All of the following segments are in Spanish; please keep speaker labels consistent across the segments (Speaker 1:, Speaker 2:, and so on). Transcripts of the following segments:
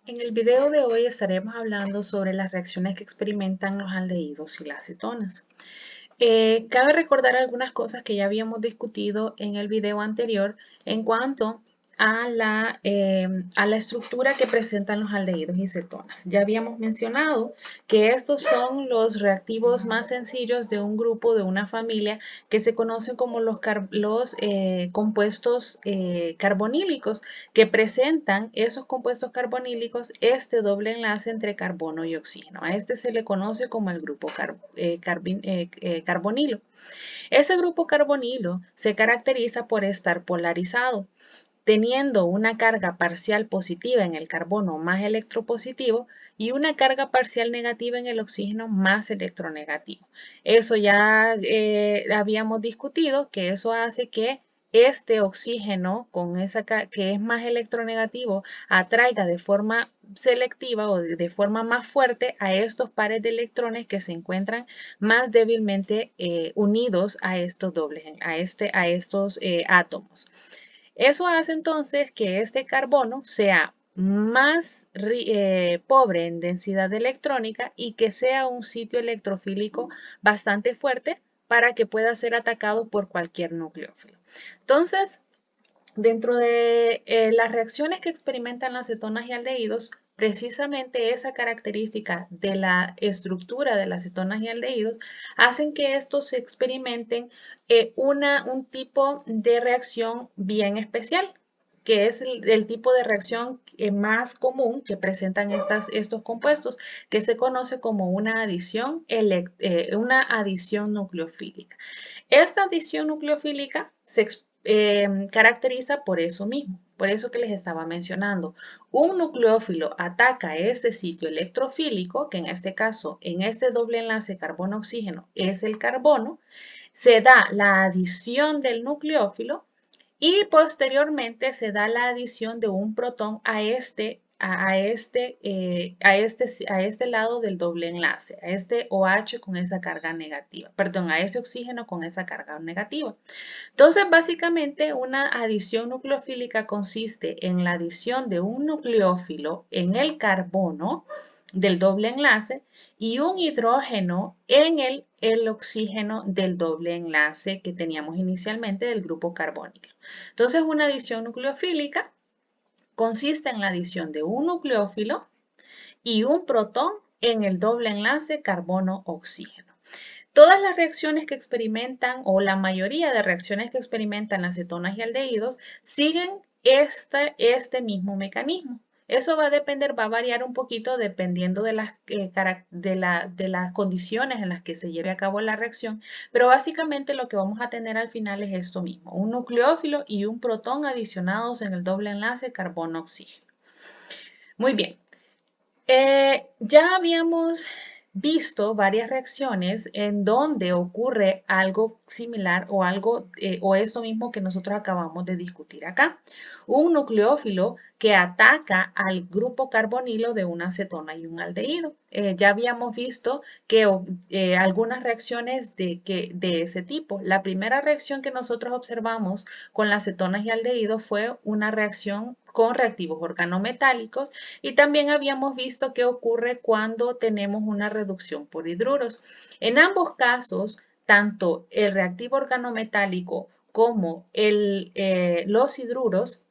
Speaker 1: En el video de hoy estaremos hablando sobre las reacciones que experimentan los aldehídos y las cetonas. Cabe recordar algunas cosas que ya habíamos discutido en el video anterior en cuanto a la estructura que presentan los aldehídos y cetonas. Ya habíamos mencionado que estos son los reactivos más sencillos de un grupo, de una familia, que se conocen como los compuestos carbonílicos, que presentan esos compuestos carbonílicos este doble enlace entre carbono y oxígeno. A este se le conoce como el grupo carbonilo. Ese grupo carbonilo se caracteriza por estar polarizado, teniendo una carga parcial positiva en el carbono más electropositivo y una carga parcial negativa en el oxígeno más electronegativo. Eso ya habíamos discutido, que eso hace que este oxígeno que es más electronegativo atraiga de forma selectiva o de forma más fuerte a estos pares de electrones que se encuentran más débilmente unidos a estos estos átomos. Eso hace entonces que este carbono sea más pobre en densidad electrónica y que sea un sitio electrofílico bastante fuerte para que pueda ser atacado por cualquier nucleófilo. Entonces, dentro de las reacciones que experimentan las cetonas y aldehídos, precisamente esa característica de la estructura de las cetonas y aldehídos hacen que estos experimenten un tipo de reacción bien especial, que es el tipo de reacción más común que presentan estos compuestos, que se conoce como una adición nucleofílica. Esta adición nucleofílica se caracteriza por eso mismo, por eso que les estaba mencionando. Un nucleófilo ataca ese sitio electrofílico, que en este caso, en ese doble enlace carbono-oxígeno, es el carbono, se da la adición del nucleófilo y posteriormente se da la adición de un protón a este lado del doble enlace, a este OH con esa carga negativa, perdón, a ese oxígeno con esa carga negativa. Entonces, básicamente, una adición nucleofílica consiste en la adición de un nucleófilo en el carbono del doble enlace y un hidrógeno en el oxígeno del doble enlace que teníamos inicialmente del grupo carbónico. Entonces, una adición nucleofílica consiste en la adición de un nucleófilo y un protón en el doble enlace carbono-oxígeno. Todas las reacciones que experimentan, o la mayoría de reacciones que experimentan las cetonas y aldehídos, siguen este mismo mecanismo. Eso va a depender, va a variar un poquito dependiendo de las condiciones en las que se lleve a cabo la reacción, pero básicamente lo que vamos a tener al final es esto mismo, un nucleófilo y un protón adicionados en el doble enlace carbono-oxígeno. Muy bien, ya habíamos visto varias reacciones en donde ocurre algo similar o esto mismo que nosotros acabamos de discutir acá. Un nucleófilo que ataca al grupo carbonilo de una cetona y un aldehído. Ya habíamos visto que algunas reacciones de ese tipo. La primera reacción que nosotros observamos con las cetonas y aldehídos fue una reacción con reactivos organometálicos y también habíamos visto qué ocurre cuando tenemos una reducción por hidruros. En ambos casos, tanto el reactivo organometálico como los hidruros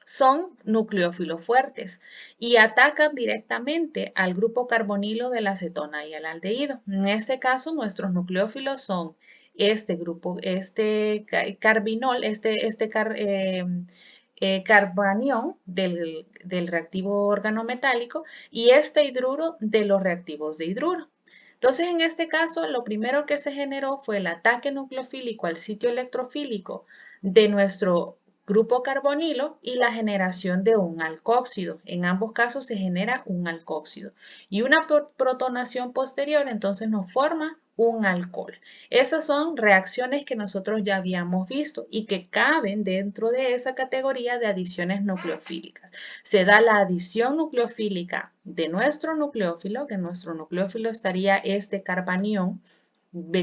Speaker 1: son nucleófilos fuertes y atacan directamente al grupo carbonilo de la cetona y el aldehído. En este caso, nuestros nucleófilos son este grupo, este carbinol, carbanión del reactivo organometálico y este hidruro de los reactivos de hidruro. Entonces, en este caso, lo primero que se generó fue el ataque nucleofílico al sitio electrofílico de nuestro grupo carbonilo y la generación de un alcóxido. En ambos casos se genera un alcóxido. Y una protonación posterior entonces nos forma un alcohol. Esas son reacciones que nosotros ya habíamos visto y que caben dentro de esa categoría de adiciones nucleofílicas. Se da la adición nucleofílica de nuestro nucleófilo, que nuestro nucleófilo estaría este carbanión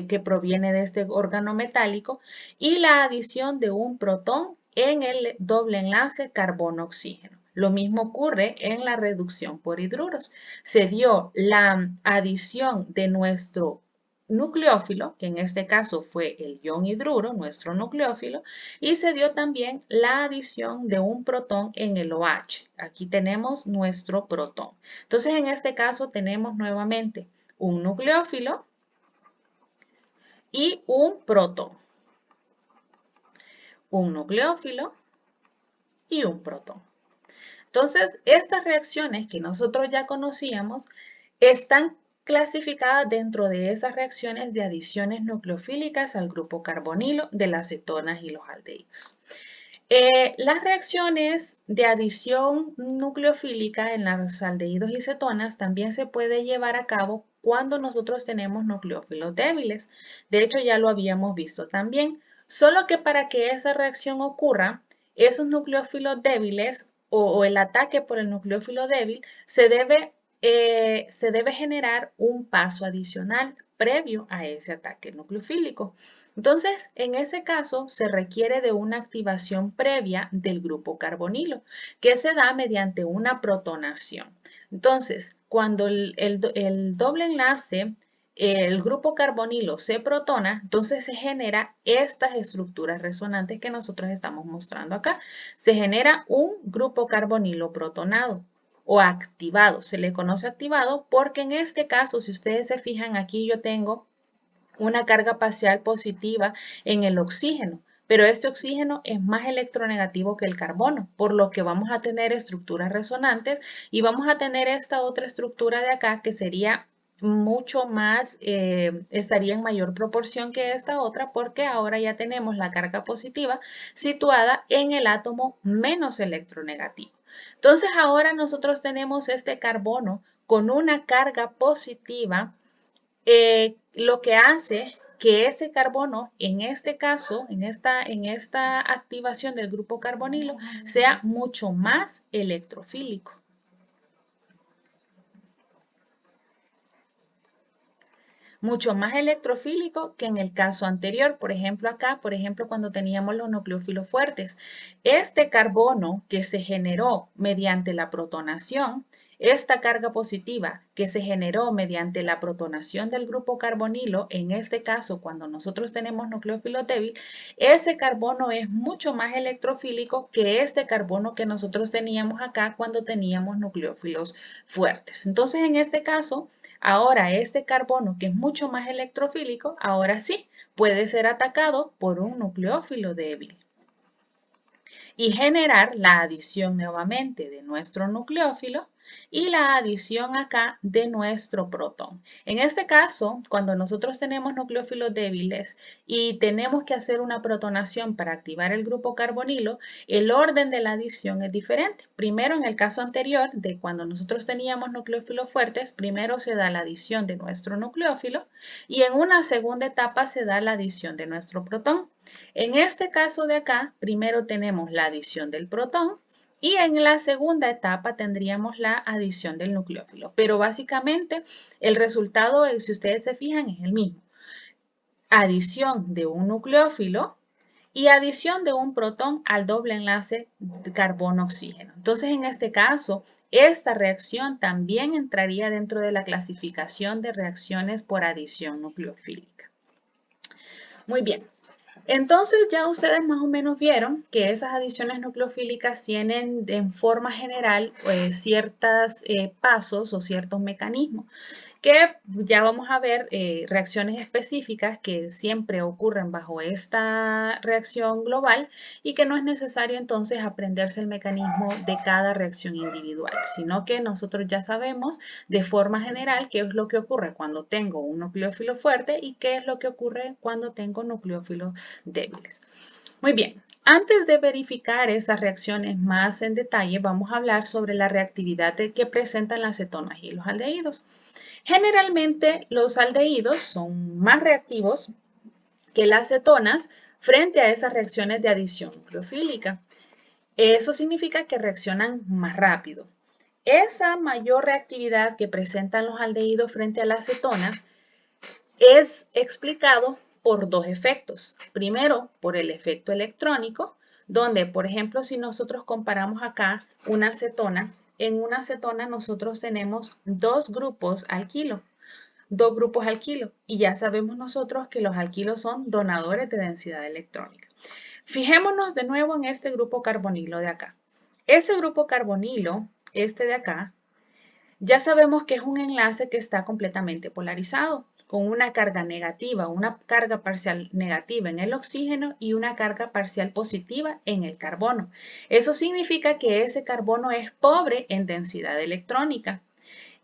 Speaker 1: que proviene de este órgano metálico, y la adición de un protón en el doble enlace carbono-oxígeno. Lo mismo ocurre en la reducción por hidruros. Se dio la adición de nuestro nucleófilo, que en este caso fue el ion hidruro, nuestro nucleófilo, y se dio también la adición de un protón en el OH. Aquí tenemos nuestro protón. Entonces, en este caso tenemos nuevamente un nucleófilo y un protón. Un nucleófilo y un protón. Entonces, estas reacciones que nosotros ya conocíamos están clasificadas dentro de esas reacciones de adiciones nucleofílicas al grupo carbonilo de las cetonas y los aldehídos. Las reacciones de adición nucleofílica en los aldehídos y cetonas también se puede llevar a cabo cuando nosotros tenemos nucleófilos débiles. De hecho, ya lo habíamos visto también. Solo que para que esa reacción ocurra, esos nucleófilos débiles o el ataque por el nucleófilo débil se debe generar un paso adicional previo a ese ataque nucleofílico. Entonces, en ese caso, se requiere de una activación previa del grupo carbonilo, que se da mediante una protonación. Entonces, cuando el doble enlace, el grupo carbonilo se protona, entonces se genera estas estructuras resonantes que nosotros estamos mostrando acá. Se genera un grupo carbonilo protonado o activado. Se le conoce activado porque en este caso, si ustedes se fijan, aquí yo tengo una carga parcial positiva en el oxígeno, pero este oxígeno es más electronegativo que el carbono, por lo que vamos a tener estructuras resonantes y vamos a tener esta otra estructura de acá que sería mucho más, estaría en mayor proporción que esta otra porque ahora ya tenemos la carga positiva situada en el átomo menos electronegativo. Entonces ahora nosotros tenemos este carbono con una carga positiva, lo que hace que ese carbono, en este caso, en esta activación del grupo carbonilo, sea mucho más electrofílico. Mucho más electrofílico que en el caso anterior. Por ejemplo, acá, cuando teníamos los nucleófilos fuertes, este carbono que se generó mediante la protonación, esta carga positiva que se generó mediante la protonación del grupo carbonilo, en este caso, cuando nosotros tenemos nucleófilo débil, ese carbono es mucho más electrofílico que este carbono que nosotros teníamos acá cuando teníamos nucleófilos fuertes. Entonces, en este caso, ahora este carbono, que es mucho más electrofílico, ahora sí puede ser atacado por un nucleófilo débil y generar la adición nuevamente de nuestro nucleófilo y la adición acá de nuestro protón. En este caso, cuando nosotros tenemos nucleófilos débiles y tenemos que hacer una protonación para activar el grupo carbonilo, el orden de la adición es diferente. Primero, en el caso anterior de cuando nosotros teníamos nucleófilos fuertes, primero se da la adición de nuestro nucleófilo y en una segunda etapa se da la adición de nuestro protón. En este caso de acá, primero tenemos la adición del protón y en la segunda etapa tendríamos la adición del nucleófilo. Pero básicamente el resultado, si ustedes se fijan, es el mismo. Adición de un nucleófilo y adición de un protón al doble enlace carbono-oxígeno. Entonces, en este caso, esta reacción también entraría dentro de la clasificación de reacciones por adición nucleofílica. Muy bien. Entonces ya ustedes más o menos vieron que esas adiciones nucleofílicas tienen en forma general ciertos pasos o ciertos mecanismos que ya vamos a ver reacciones específicas que siempre ocurren bajo esta reacción global y que no es necesario entonces aprenderse el mecanismo de cada reacción individual, sino que nosotros ya sabemos de forma general qué es lo que ocurre cuando tengo un nucleófilo fuerte y qué es lo que ocurre cuando tengo nucleófilos débiles. Muy bien, antes de verificar esas reacciones más en detalle, vamos a hablar sobre la reactividad que presentan las cetonas y los aldehídos. Generalmente los aldehídos son más reactivos que las cetonas frente a esas reacciones de adición nucleofílica. Eso significa que reaccionan más rápido. Esa mayor reactividad que presentan los aldehídos frente a las cetonas es explicado por dos efectos. Primero, por el efecto electrónico, donde, por ejemplo, si nosotros comparamos acá una acetona, en una acetona nosotros tenemos dos grupos alquilo. Y ya sabemos nosotros que los alquilos son donadores de densidad electrónica. Fijémonos de nuevo en este grupo carbonilo de acá. Este grupo carbonilo, este de acá, ya sabemos que es un enlace que está completamente polarizado, con una carga negativa, una carga parcial negativa en el oxígeno y una carga parcial positiva en el carbono. Eso significa que ese carbono es pobre en densidad electrónica.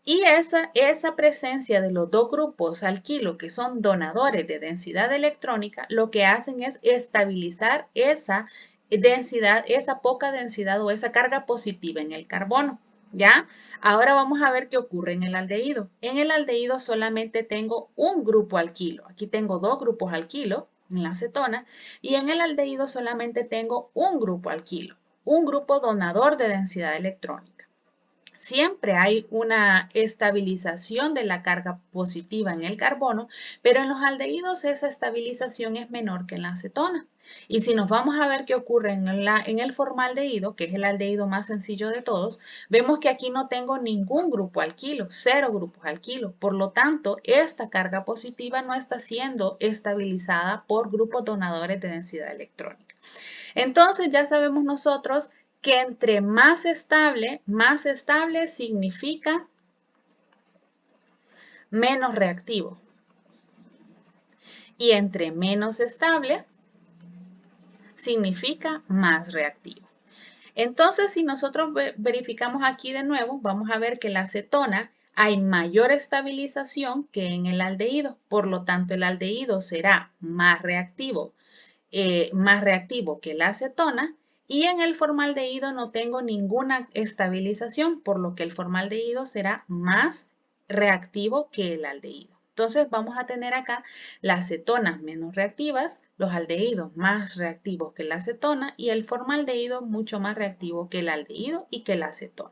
Speaker 1: Y esa presencia de los dos grupos alquilo que son donadores de densidad electrónica, lo que hacen es estabilizar esa densidad, esa poca densidad o esa carga positiva en el carbono. ¿Ya? Ahora vamos a ver qué ocurre en el aldehído. En el aldehído solamente tengo un grupo alquilo. Aquí tengo dos grupos alquilo en la acetona y en el aldehído solamente tengo un grupo alquilo, un grupo donador de densidad electrónica. Siempre hay una estabilización de la carga positiva en el carbono, pero en los aldehídos esa estabilización es menor que en la acetona. Y si nos vamos a ver qué ocurre en el formaldehído, que es el aldehído más sencillo de todos, vemos que aquí no tengo ningún grupo alquilo, 0 grupos alquilo. Por lo tanto, esta carga positiva no está siendo estabilizada por grupos donadores de densidad electrónica. Entonces ya sabemos nosotros que entre más estable significa menos reactivo. Y entre menos estable significa más reactivo. Entonces, si nosotros verificamos aquí de nuevo, vamos a ver que en la acetona hay mayor estabilización que en el aldehído. Por lo tanto, el aldehído será más reactivo que la acetona. Y en el formaldehído no tengo ninguna estabilización, por lo que el formaldehído será más reactivo que el aldehído. Entonces vamos a tener acá las cetonas menos reactivas, los aldehídos más reactivos que la acetona y el formaldehído mucho más reactivo que el aldehído y que la acetona.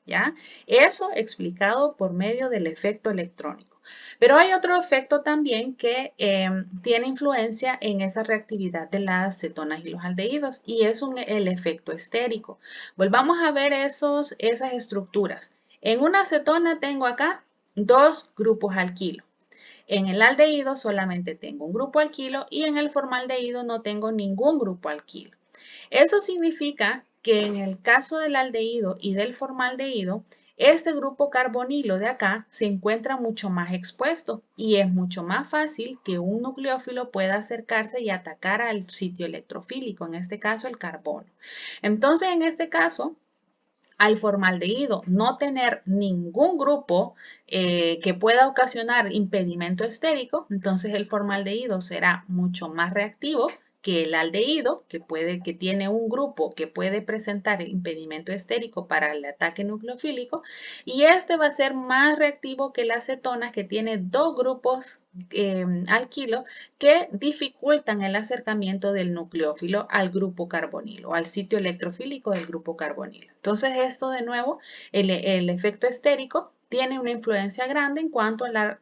Speaker 1: ¿Ya? Eso explicado por medio del efecto electrónico. Pero hay otro efecto también que tiene influencia en esa reactividad de las cetonas y los aldehídos y es el efecto estérico. Volvamos a ver esas estructuras. En una acetona tengo acá dos grupos alquilo. En el aldehído solamente tengo un grupo alquilo y en el formaldehído no tengo ningún grupo alquilo. Eso significa que en el caso del aldehído y del formaldehído, este grupo carbonilo de acá se encuentra mucho más expuesto y es mucho más fácil que un nucleófilo pueda acercarse y atacar al sitio electrofílico, en este caso el carbono. Entonces, en este caso, al formaldehído no tener ningún grupo que pueda ocasionar impedimento estérico, entonces el formaldehído será mucho más reactivo que el aldehído, que tiene un grupo que puede presentar impedimento estérico para el ataque nucleofílico, y este va a ser más reactivo que la acetona, que tiene dos grupos alquilo que dificultan el acercamiento del nucleófilo al grupo carbonilo, al sitio electrofílico del grupo carbonilo. Entonces esto de nuevo, el efecto estérico tiene una influencia grande en cuanto a la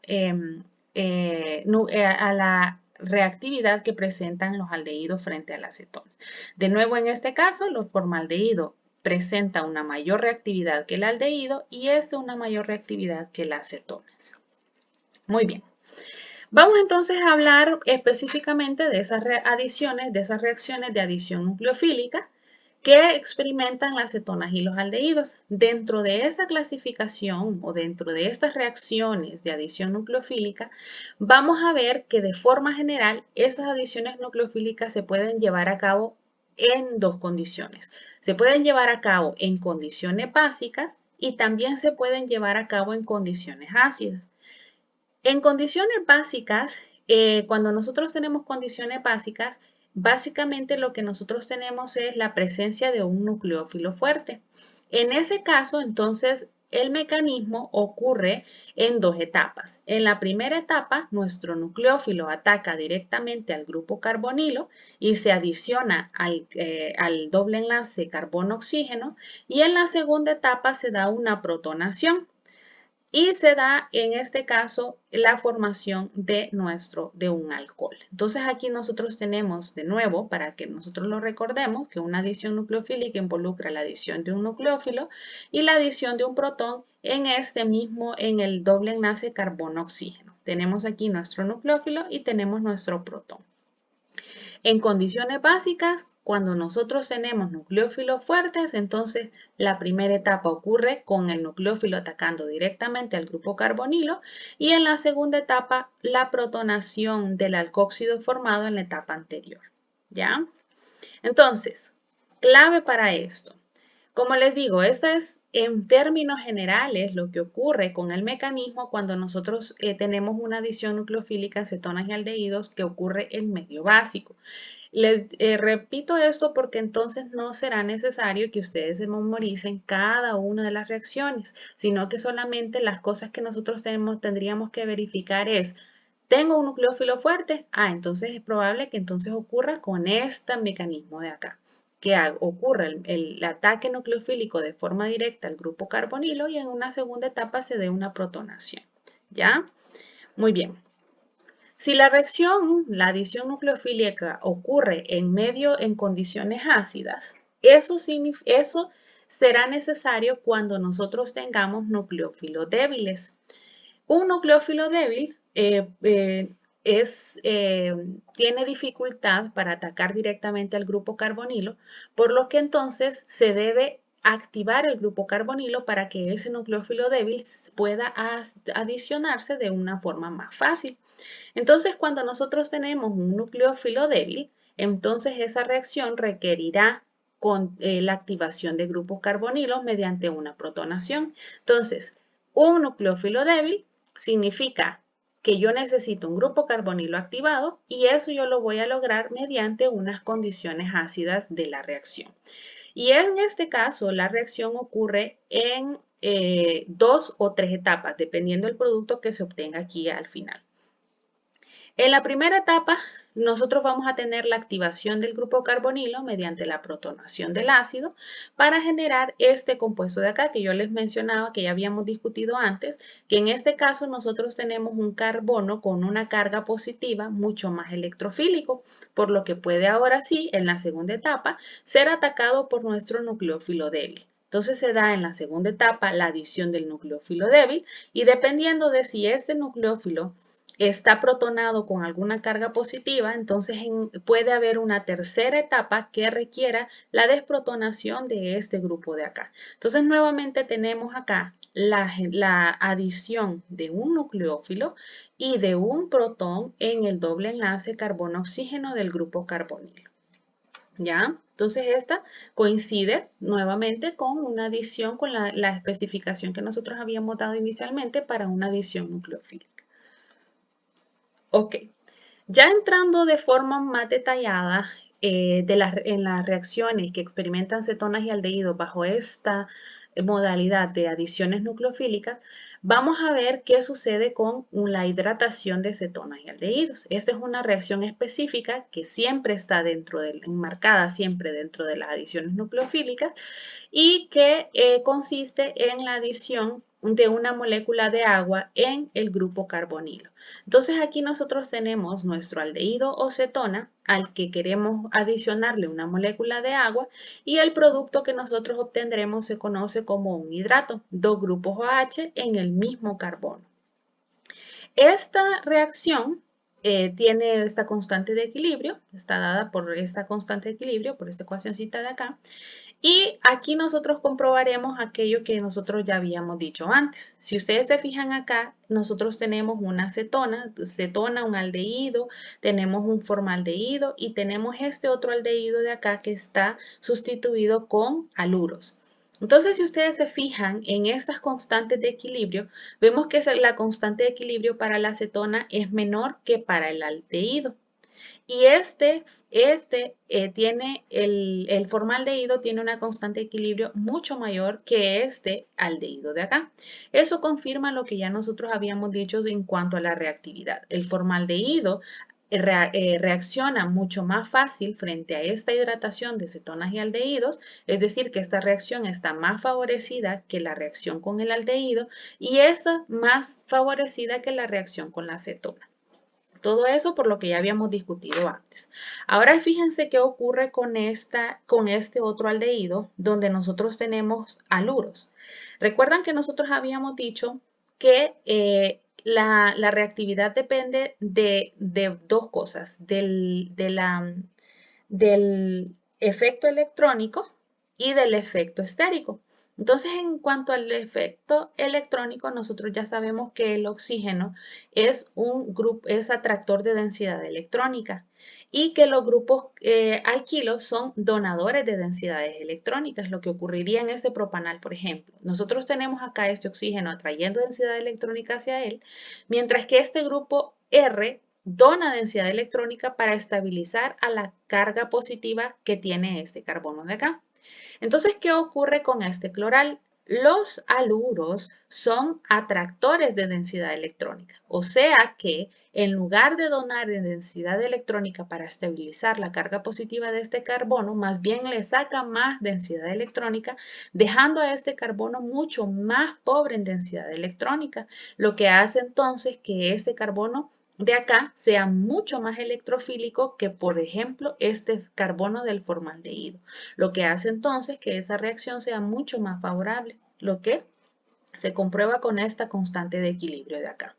Speaker 1: reactividad que presentan los aldehídos frente a la acetona. De nuevo, en este caso, el formaldehído presenta una mayor reactividad que el aldehído y una mayor reactividad que las cetonas. Muy bien. Vamos entonces a hablar específicamente de esas adiciones, de esas reacciones de adición nucleofílica que experimentan las cetonas y los aldehídos. Dentro de esa clasificación o dentro de estas reacciones de adición nucleofílica, vamos a ver que de forma general esas adiciones nucleofílicas se pueden llevar a cabo en dos condiciones. Se pueden llevar a cabo en condiciones básicas y también se pueden llevar a cabo en condiciones ácidas. En condiciones básicas, cuando nosotros tenemos condiciones básicas, básicamente lo que nosotros tenemos es la presencia de un nucleófilo fuerte. En ese caso, entonces, el mecanismo ocurre en dos etapas. En la primera etapa, nuestro nucleófilo ataca directamente al grupo carbonilo y se adiciona al doble enlace carbono-oxígeno. Y en la segunda etapa se da una protonación. y se da en este caso la formación de un alcohol. Entonces aquí nosotros tenemos de nuevo, para que nosotros lo recordemos, que una adición nucleofílica involucra la adición de un nucleófilo y la adición de un protón en en el doble enlace carbono-oxígeno. Tenemos aquí nuestro nucleófilo y tenemos nuestro protón. En condiciones básicas, cuando nosotros tenemos nucleófilos fuertes, entonces la primera etapa ocurre con el nucleófilo atacando directamente al grupo carbonilo y en la segunda etapa la protonación del alcóxido formado en la etapa anterior. ¿Ya? Entonces, clave para esto. Como les digo, esto es en términos generales lo que ocurre con el mecanismo cuando nosotros tenemos una adición nucleofílica en cetonas y aldehídos que ocurre en medio básico. Les repito esto porque entonces no será necesario que ustedes se memoricen cada una de las reacciones, sino que solamente las cosas que nosotros tendríamos que verificar es, ¿tengo un nucleófilo fuerte? Entonces es probable que entonces ocurra con este mecanismo de acá, que ocurra el ataque nucleofílico de forma directa al grupo carbonilo y en una segunda etapa se dé una protonación. ¿Ya? Muy bien. Si la reacción, la adición nucleofílica ocurre en condiciones ácidas, eso será necesario cuando nosotros tengamos nucleófilos débiles. Un nucleófilo débil tiene dificultad para atacar directamente al grupo carbonilo, por lo que entonces se debe activar el grupo carbonilo para que ese nucleófilo débil pueda adicionarse de una forma más fácil. Entonces, cuando nosotros tenemos un nucleófilo débil, entonces esa reacción requerirá la activación de grupos carbonilos mediante una protonación. Entonces, un nucleófilo débil significa que yo necesito un grupo carbonilo activado y eso yo lo voy a lograr mediante unas condiciones ácidas de la reacción. Y en este caso, la reacción ocurre en 2 o 3 etapas, dependiendo del producto que se obtenga aquí al final. En la primera etapa, nosotros vamos a tener la activación del grupo carbonilo mediante la protonación del ácido para generar este compuesto de acá que yo les mencionaba, que ya habíamos discutido antes, que en este caso nosotros tenemos un carbono con una carga positiva mucho más electrofílico, por lo que puede ahora sí, en la segunda etapa, ser atacado por nuestro nucleófilo débil. Entonces se da en la segunda etapa la adición del nucleófilo débil y dependiendo de si este nucleófilo está protonado con alguna carga positiva, entonces puede haber una tercera etapa que requiera la desprotonación de este grupo de acá. Entonces nuevamente tenemos acá la adición de un nucleófilo y de un protón en el doble enlace carbono-oxígeno del grupo carbonilo. ¿Ya? Entonces esta coincide nuevamente con una adición, con la especificación que nosotros habíamos dado inicialmente para una adición nucleofílica. Ok, ya entrando de forma más detallada en las reacciones que experimentan cetonas y aldehídos bajo esta modalidad de adiciones nucleofílicas, vamos a ver qué sucede con la hidratación de cetonas y aldehídos. Esta es una reacción específica que siempre está enmarcada siempre dentro de las adiciones nucleofílicas y que consiste en la adición de una molécula de agua en el grupo carbonilo. Entonces aquí nosotros tenemos nuestro aldehído o cetona al que queremos adicionarle una molécula de agua y el producto que nosotros obtendremos se conoce como un hidrato, dos grupos OH en el mismo carbono. Esta reacción tiene esta constante de equilibrio, está dada por esta constante de equilibrio, por esta ecuacióncita de acá, y aquí nosotros comprobaremos aquello que nosotros ya habíamos dicho antes. Si ustedes se fijan acá, nosotros tenemos una cetona, un aldehído, tenemos un formaldehído y tenemos este otro aldehído de acá que está sustituido con haluros. Entonces, si ustedes se fijan en estas constantes de equilibrio, vemos que la constante de equilibrio para la cetona es menor que para el aldehído. Y el formaldehído tiene una constante de equilibrio mucho mayor que este aldehído de acá. Eso confirma lo que ya nosotros habíamos dicho en cuanto a la reactividad. El formaldehído reacciona mucho más fácil frente a esta hidratación de cetonas y aldehídos, es decir, que esta reacción está más favorecida que la reacción con el aldehído y esta más favorecida que la reacción con la cetona. Todo eso por lo que ya habíamos discutido antes. Ahora fíjense qué ocurre con este otro aldehído donde nosotros tenemos haluros. Recuerdan que nosotros habíamos dicho que la reactividad depende de dos cosas, del efecto electrónico y del efecto estérico. Entonces, en cuanto al efecto electrónico, nosotros ya sabemos que el oxígeno es atractor de densidad electrónica y que los grupos alquilos son donadores de densidades electrónicas, lo que ocurriría en este propanal, por ejemplo. Nosotros tenemos acá este oxígeno atrayendo densidad electrónica hacia él, mientras que este grupo R dona densidad electrónica para estabilizar a la carga positiva que tiene este carbono de acá. Entonces, ¿qué ocurre con este cloral? Los haluros son atractores de densidad electrónica, o sea que en lugar de donar densidad electrónica para estabilizar la carga positiva de este carbono, más bien le saca más densidad electrónica, dejando a este carbono mucho más pobre en densidad electrónica, lo que hace entonces que este carbono de acá sea mucho más electrofílico que, por ejemplo, este carbono del formaldehído, lo que hace entonces que esa reacción sea mucho más favorable, lo que se comprueba con esta constante de equilibrio de acá.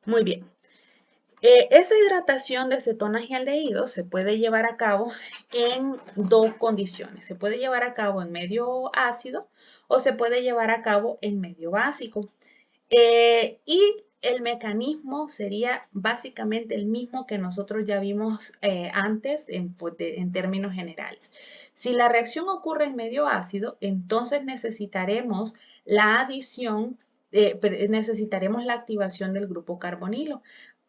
Speaker 1: Muy bien. Esa hidratación de cetonas y aldehídos se puede llevar a cabo en dos condiciones. Se puede llevar a cabo en medio ácido o se puede llevar a cabo en medio básico. Y el mecanismo sería básicamente el mismo que nosotros ya vimos antes en términos generales. Si la reacción ocurre en medio ácido, entonces necesitaremos la adición, necesitaremos la activación del grupo carbonilo,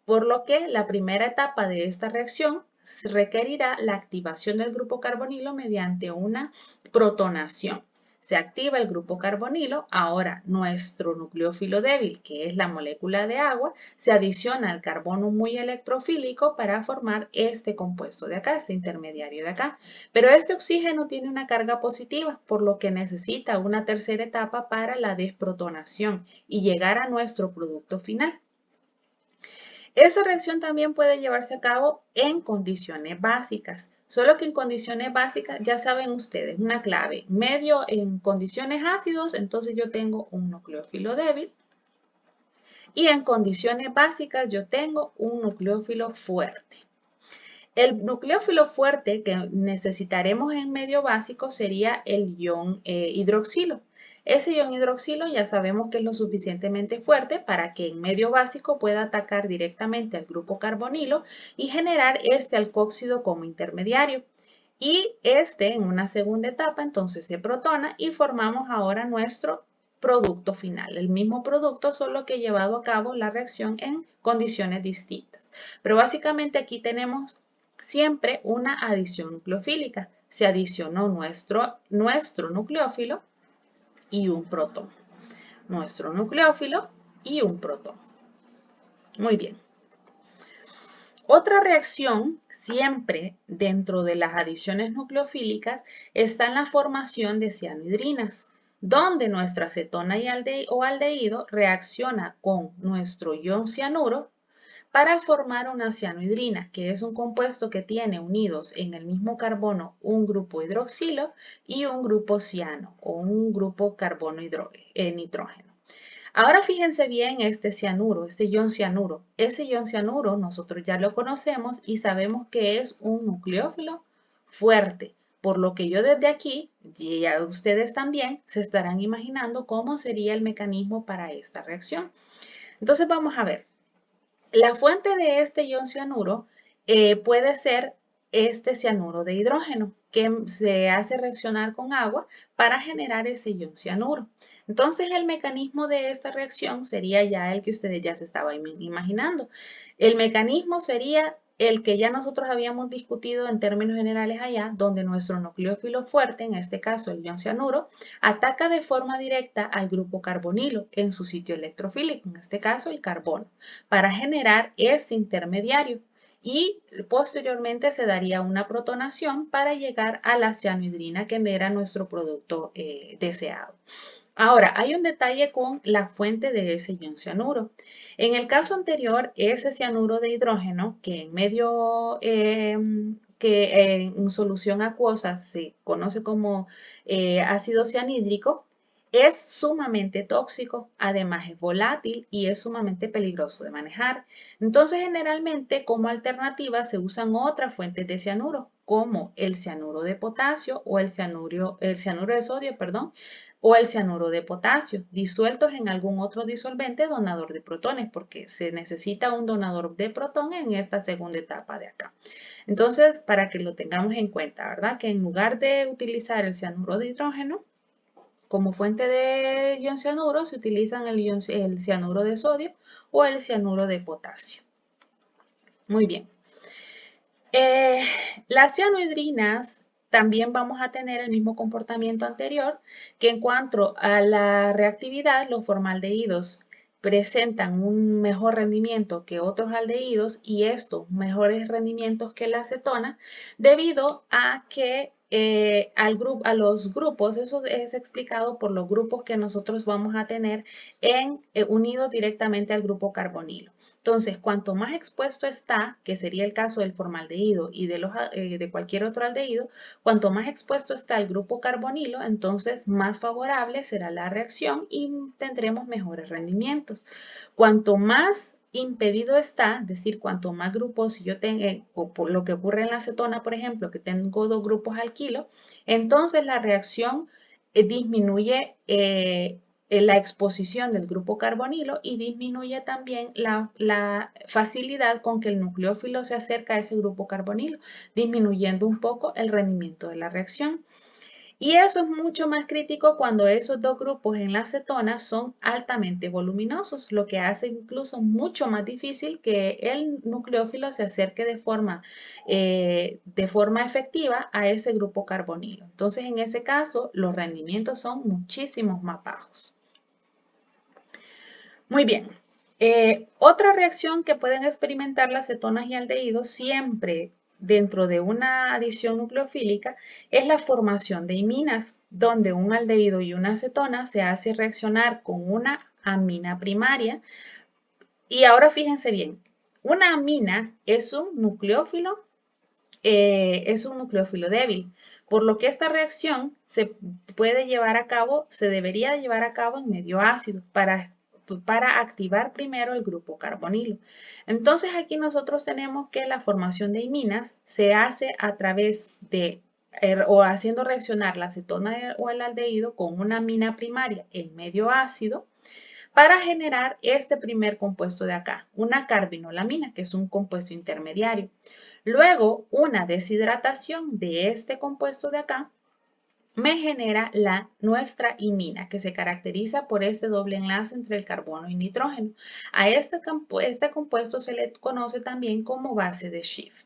Speaker 1: por lo que la primera etapa de esta reacción requerirá la activación del grupo carbonilo mediante una protonación. Se activa el grupo carbonilo, ahora nuestro nucleófilo débil, que es la molécula de agua, se adiciona al carbono muy electrofílico para formar este compuesto de acá, este intermediario de acá. Pero este oxígeno tiene una carga positiva, por lo que necesita una tercera etapa para la desprotonación y llegar a nuestro producto final. Esa reacción también puede llevarse a cabo en condiciones básicas, solo que en condiciones básicas, ya saben ustedes, una clave, medio en condiciones ácidos, entonces yo tengo un nucleófilo débil, y en condiciones básicas yo tengo un nucleófilo fuerte. El nucleófilo fuerte que necesitaremos en medio básico sería el ion hidroxilo. Ese ion hidroxilo ya sabemos que es lo suficientemente fuerte para que en medio básico pueda atacar directamente al grupo carbonilo y generar este alcohóxido como intermediario. Y este en una segunda etapa entonces se protona y formamos ahora nuestro producto final. El mismo producto, solo que llevado a cabo la reacción en condiciones distintas. Pero básicamente aquí tenemos siempre una adición nucleofílica. Se adicionó nuestro nucleófilo y un protón. Nuestro nucleófilo y un protón. Muy bien. Otra reacción, siempre dentro de las adiciones nucleofílicas, está en la formación de cianhidrinas, donde nuestra cetona o aldehído reacciona con nuestro ion cianuro para formar una cianohidrina, que es un compuesto que tiene unidos en el mismo carbono un grupo hidroxilo y un grupo ciano o un grupo carbono nitrógeno. Ahora fíjense bien este cianuro, este ion cianuro. Ese ion cianuro nosotros ya lo conocemos y sabemos que es un nucleófilo fuerte, por lo que yo desde aquí, y ya ustedes también, se estarán imaginando cómo sería el mecanismo para esta reacción. Entonces vamos a ver. La fuente de este ion cianuro puede ser este cianuro de hidrógeno que se hace reaccionar con agua para generar ese ion cianuro. Entonces el mecanismo de esta reacción sería ya el que ustedes ya se estaban imaginando. El mecanismo sería el que ya nosotros habíamos discutido en términos generales allá, donde nuestro nucleófilo fuerte, en este caso el ion cianuro, ataca de forma directa al grupo carbonilo en su sitio electrofílico, en este caso el carbono, para generar este intermediario. Y posteriormente se daría una protonación para llegar a la cianohidrina, que era nuestro producto deseado. Ahora, hay un detalle con la fuente de ese ion cianuro. En el caso anterior, ese cianuro de hidrógeno, que en medio, que en solución acuosa se conoce como ácido cianhídrico, es sumamente tóxico, además es volátil y es sumamente peligroso de manejar. Entonces, generalmente, como alternativa se usan otras fuentes de cianuro, como el cianuro de potasio o el cianuro de sodio, perdón, o el cianuro de potasio, disueltos en algún otro disolvente donador de protones, porque se necesita un donador de protón en esta segunda etapa de acá. Entonces, para que lo tengamos en cuenta, ¿verdad? Que en lugar de utilizar el cianuro de hidrógeno como fuente de ion cianuro, se utilizan el cianuro de sodio o el cianuro de potasio. Muy bien. Las cianohidrinas también vamos a tener el mismo comportamiento anterior, que en cuanto a la reactividad, los formaldehídos presentan un mejor rendimiento que otros aldehídos y estos mejores rendimientos que la acetona, debido a que a los grupos, eso es explicado por los grupos que nosotros vamos a tener unidos directamente al grupo carbonilo. Entonces, cuanto más expuesto está, que sería el caso del formaldehído y de cualquier otro aldehído, cuanto más expuesto está el grupo carbonilo, entonces más favorable será la reacción y tendremos mejores rendimientos. Cuanto más impedido está, es decir, cuanto más grupos, si yo tengo, o por lo que ocurre en la acetona, por ejemplo, que tengo 2 grupos al kilo, entonces la reacción disminuye la exposición del grupo carbonilo y disminuye también la facilidad con que el nucleófilo se acerca a ese grupo carbonilo, disminuyendo un poco el rendimiento de la reacción. Y eso es mucho más crítico cuando esos 2 grupos en la acetona son altamente voluminosos, lo que hace incluso mucho más difícil que el nucleófilo se acerque de forma efectiva a ese grupo carbonilo. Entonces, en ese caso, los rendimientos son muchísimos más bajos. Muy bien. Otra reacción que pueden experimentar las cetonas y aldehídos siempre dentro de una adición nucleofílica es la formación de iminas, donde un aldehído y una acetona se hace reaccionar con una amina primaria. Y ahora fíjense bien, una amina es un nucleófilo débil, por lo que esta reacción se debería llevar a cabo en medio ácido para activar primero el grupo carbonilo. Entonces aquí nosotros tenemos que la formación de iminas se hace a través de o haciendo reaccionar la acetona o el aldehído con una amina primaria en medio ácido para generar este primer compuesto de acá, una carbinolamina, que es un compuesto intermediario. Luego, una deshidratación de este compuesto de acá me genera nuestra imina, que se caracteriza por este doble enlace entre el carbono y nitrógeno. A este compuesto se le conoce también como base de Schiff.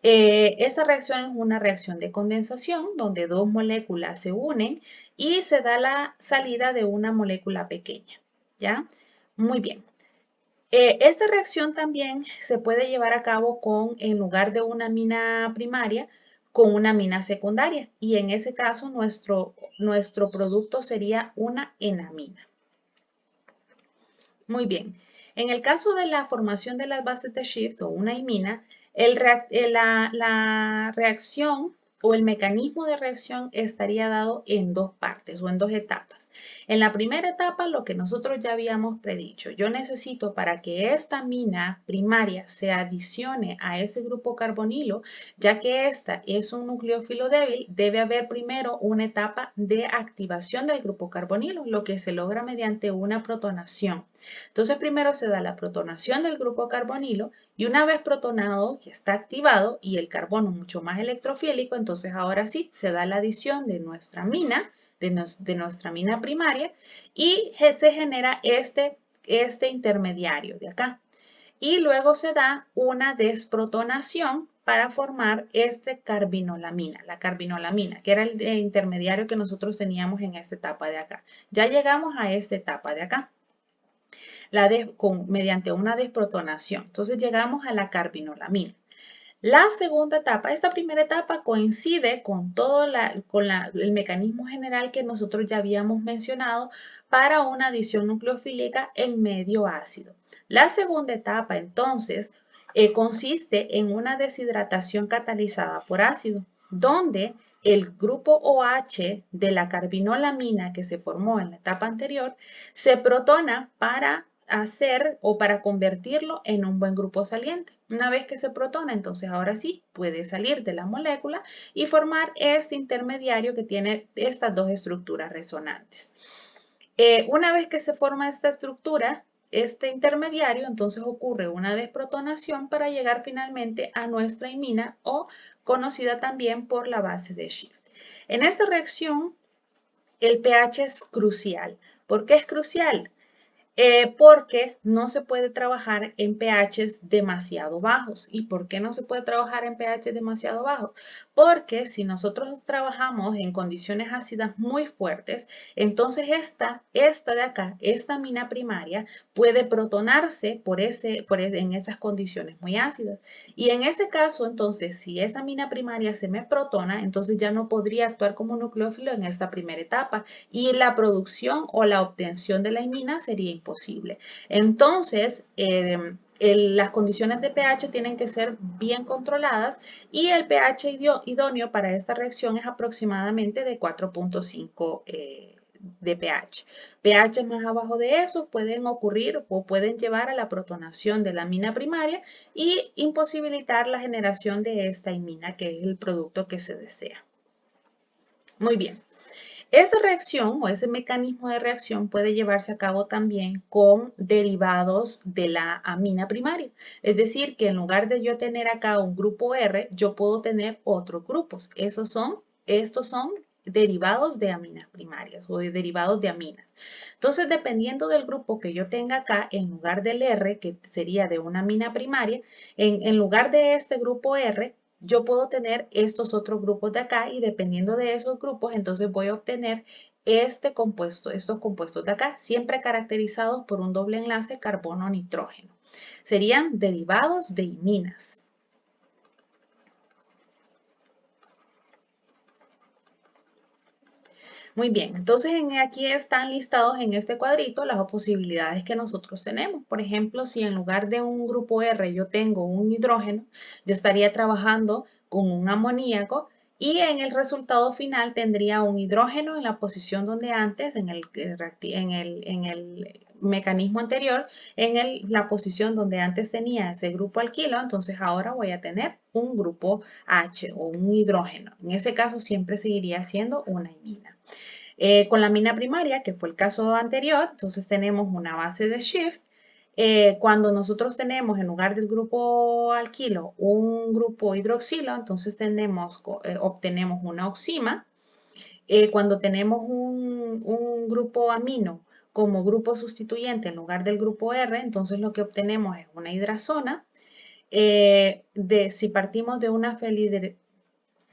Speaker 1: Esta reacción es una reacción de condensación donde 2 moléculas se unen y se da la salida de una molécula pequeña. ¿Ya? Muy bien. Esta reacción también se puede llevar a cabo en lugar de una amina primaria, con una amina secundaria. Y en ese caso, nuestro producto sería una enamina. Muy bien. En el caso de la formación de las bases de Schiff o una imina, la reacción o el mecanismo de reacción estaría dado en 2 partes o en 2 etapas. En la primera etapa, lo que nosotros ya habíamos predicho, yo necesito para que esta amina primaria se adicione a ese grupo carbonilo, ya que esta es un nucleófilo débil, debe haber primero una etapa de activación del grupo carbonilo, lo que se logra mediante una protonación. Entonces, primero se da la protonación del grupo carbonilo y una vez protonado, que está activado y el carbono mucho más electrofílico, entonces ahora sí se da la adición de nuestra amina, de nuestra amina primaria y se genera este intermediario de acá. y luego se da una desprotonación para formar este carbinolamina, la carbinolamina, que era el intermediario que nosotros teníamos en esta etapa de acá. Ya llegamos a esta etapa de acá, mediante una desprotonación. Entonces llegamos a la carbinolamina. La segunda etapa, esta primera etapa coincide con todo el mecanismo general que nosotros ya habíamos mencionado para una adición nucleofílica en medio ácido. La segunda etapa, entonces, consiste en una deshidratación catalizada por ácido, donde el grupo OH de la carbinolamina que se formó en la etapa anterior se protona para hacer o para convertirlo en un buen grupo saliente. Una vez que se protona, entonces ahora sí puede salir de la molécula y formar este intermediario que tiene estas dos estructuras resonantes. Una vez que se forma esta estructura, este intermediario, entonces ocurre una desprotonación para llegar finalmente a nuestra imina o conocida también por la base de Schiff. En esta reacción, el pH es crucial. ¿Por qué es crucial? Porque no se puede trabajar en pHs demasiado bajos. ¿Y por qué no se puede trabajar en pHs demasiado bajos? Porque si nosotros trabajamos en condiciones ácidas muy fuertes, entonces esta de acá, esta amina primaria, puede protonarse en esas condiciones muy ácidas. Y en ese caso, entonces, si esa amina primaria se me protona, entonces ya no podría actuar como nucleófilo en esta primera etapa y la producción o la obtención de la imina sería imposible. Entonces, las condiciones de pH tienen que ser bien controladas y el pH idóneo para esta reacción es aproximadamente de 4.5 de pH. pH más abajo de eso pueden ocurrir o pueden llevar a la protonación de la amina primaria y imposibilitar la generación de esta imina, que es el producto que se desea. Muy bien. Esa reacción o ese mecanismo de reacción puede llevarse a cabo también con derivados de la amina primaria. Es decir, que en lugar de yo tener acá un grupo R, yo puedo tener otros grupos. Estos son derivados de aminas primarias o de derivados de aminas. Entonces, dependiendo del grupo que yo tenga acá, en lugar del R, que sería de una amina primaria, en lugar de este grupo R, yo puedo tener estos otros grupos de acá y dependiendo de esos grupos, entonces voy a obtener estos compuestos de acá, siempre caracterizados por un doble enlace carbono-nitrógeno. Serían derivados de iminas. Muy bien, entonces aquí están listados en este cuadrito las posibilidades que nosotros tenemos. Por ejemplo, si en lugar de un grupo R yo tengo un hidrógeno, yo estaría trabajando con un amoníaco y en el resultado final tendría un hidrógeno en la posición donde antes, en el mecanismo anterior, la posición donde antes tenía ese grupo alquilo, entonces ahora voy a tener un grupo H o un hidrógeno. En ese caso siempre seguiría siendo una imina. Con la amina primaria, que fue el caso anterior, entonces tenemos una base de Schiff. Cuando nosotros tenemos en lugar del grupo alquilo un grupo hidroxilo, entonces obtenemos una oxima. Cuando tenemos un grupo amino como grupo sustituyente en lugar del grupo R, entonces lo que obtenemos es una hidrazona. Si partimos de una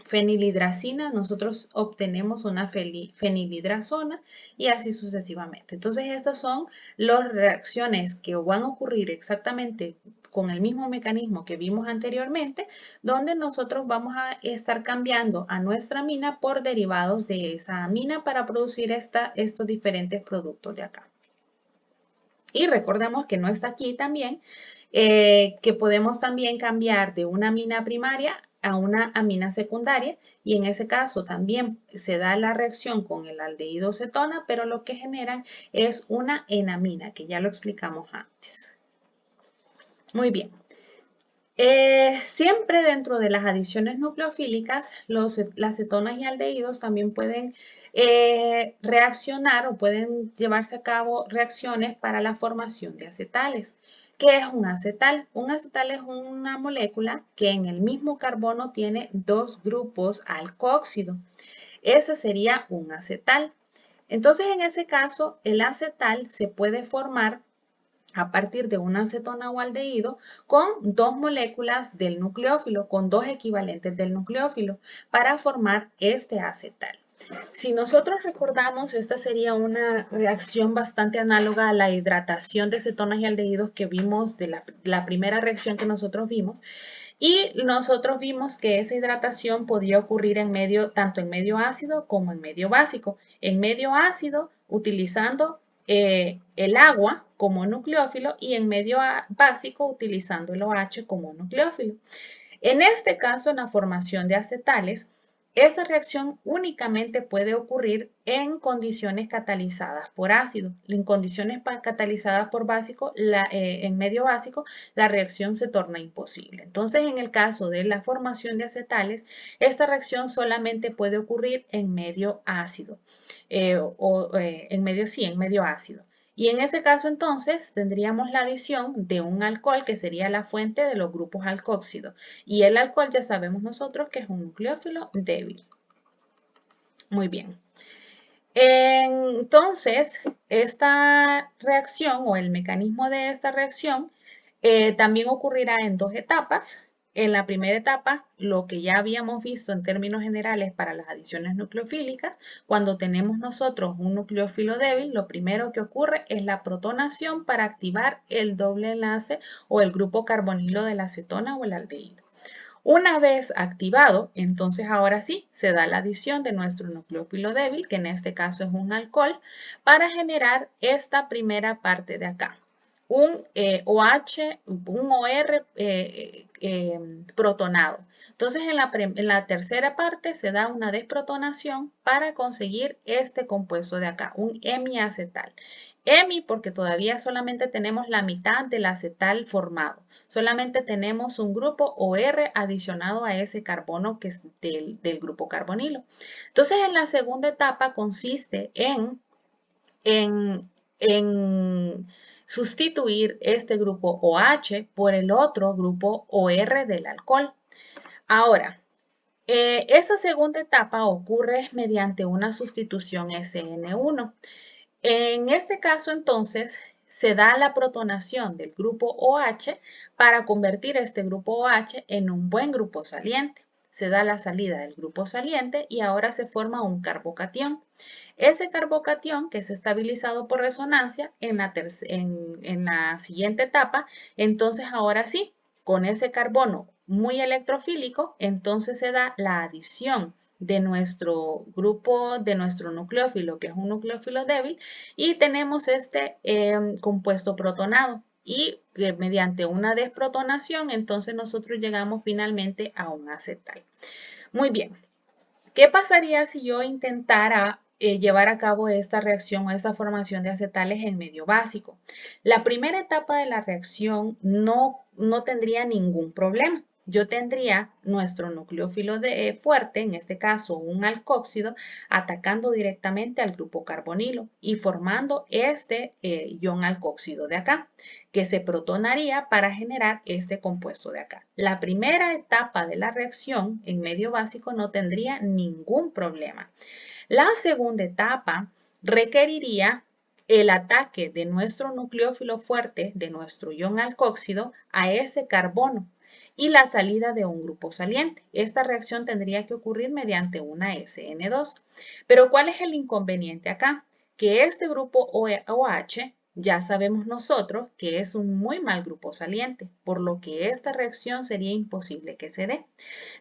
Speaker 1: fenilhidracina, nosotros obtenemos una fenilhidrazona y así sucesivamente. Entonces, estas son las reacciones que van a ocurrir exactamente con el mismo mecanismo que vimos anteriormente, donde nosotros vamos a estar cambiando a nuestra amina por derivados de esa amina para producir estos diferentes productos de acá. Y recordemos que no está aquí también, que podemos también cambiar de una amina primaria a una amina secundaria y en ese caso también se da la reacción con el aldehído cetona, pero lo que generan es una enamina, que ya lo explicamos antes. Muy bien. Siempre dentro de las adiciones nucleofílicas, las cetonas y aldehídos también pueden reaccionar o pueden llevarse a cabo reacciones para la formación de acetales. ¿Qué es un acetal? Un acetal es una molécula que en el mismo carbono tiene dos grupos alcohóxido. Ese sería un acetal. Entonces, en ese caso, el acetal se puede formar a partir de una acetona o aldehído con dos moléculas del nucleófilo, con dos equivalentes del nucleófilo, para formar este acetal. Si nosotros recordamos, esta sería una reacción bastante análoga a la hidratación de cetonas y aldehídos que vimos de la primera reacción que nosotros vimos. Y nosotros vimos que esa hidratación podía ocurrir tanto en medio ácido como en medio básico. En medio ácido, utilizando el agua como nucleófilo, y en medio básico utilizando el OH como nucleófilo. En este caso, en la formación de acetales, esta reacción únicamente puede ocurrir en condiciones catalizadas por ácido. En condiciones catalizadas por básico, en medio básico, la reacción se torna imposible. Entonces, en el caso de la formación de acetales, esta reacción solamente puede ocurrir en medio ácido, en medio ácido. Y en ese caso, entonces, tendríamos la adición de un alcohol que sería la fuente de los grupos alcóxidos. Y el alcohol ya sabemos nosotros que es un nucleófilo débil. Muy bien. Entonces, esta reacción o el mecanismo de esta reacción también ocurrirá en dos etapas. En la primera etapa, lo que ya habíamos visto en términos generales para las adiciones nucleofílicas, cuando tenemos nosotros un nucleófilo débil, lo primero que ocurre es la protonación para activar el doble enlace o el grupo carbonilo de la acetona o el aldehído. Una vez activado, entonces ahora sí se da la adición de nuestro nucleófilo débil, que en este caso es un alcohol, para generar esta primera parte de acá. Un OH, un OR protonado. Entonces en la tercera parte se da una desprotonación para conseguir este compuesto de acá, un hemiacetal. Hemi porque todavía solamente tenemos la mitad del acetal formado. Solamente tenemos un grupo OR adicionado a ese carbono que es del grupo carbonilo. Entonces en la segunda etapa consiste en sustituir este grupo OH por el otro grupo OR del alcohol. Ahora, esa segunda etapa ocurre mediante una sustitución SN1. En este caso, entonces, se da la protonación del grupo OH para convertir este grupo OH en un buen grupo saliente. Se da la salida del grupo saliente y ahora se forma un carbocatión. Ese carbocatión, que es estabilizado por resonancia en la siguiente etapa, entonces ahora sí, con ese carbono muy electrofílico, entonces se da la adición de nuestro grupo, de nuestro nucleófilo, que es un nucleófilo débil, y tenemos este compuesto protonado. Y mediante una desprotonación, entonces nosotros llegamos finalmente a un acetal. Muy bien. ¿Qué pasaría si yo intentara llevar a cabo esta reacción o esta formación de acetales en medio básico? La primera etapa de la reacción no tendría ningún problema. Yo tendría nuestro nucleófilo fuerte, en este caso un alcóxido, atacando directamente al grupo carbonilo y formando este ion alcóxido de acá, que se protonaría para generar este compuesto de acá. La primera etapa de la reacción en medio básico no tendría ningún problema. La segunda etapa requeriría el ataque de nuestro nucleófilo fuerte, de nuestro ion alcóxido, a ese carbono y la salida de un grupo saliente. Esta reacción tendría que ocurrir mediante una SN2. Pero ¿cuál es el inconveniente acá? Que este grupo OH ya sabemos nosotros que es un muy mal grupo saliente, por lo que esta reacción sería imposible que se dé.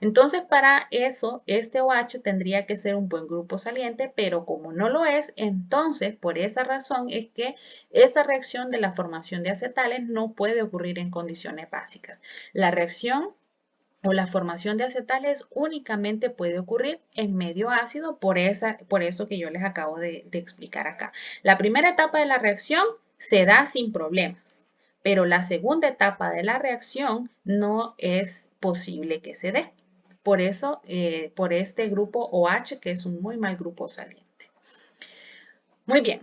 Speaker 1: Entonces, para eso, este OH tendría que ser un buen grupo saliente, pero como no lo es, entonces, por esa razón es que esta reacción de la formación de acetales no puede ocurrir en condiciones básicas. La reacción o la formación de acetales únicamente puede ocurrir en medio ácido por eso que yo les acabo de explicar acá. La primera etapa de la reacción se da sin problemas, pero la segunda etapa de la reacción no es posible que se dé. Por eso, por este grupo OH, que es un muy mal grupo saliente. Muy bien.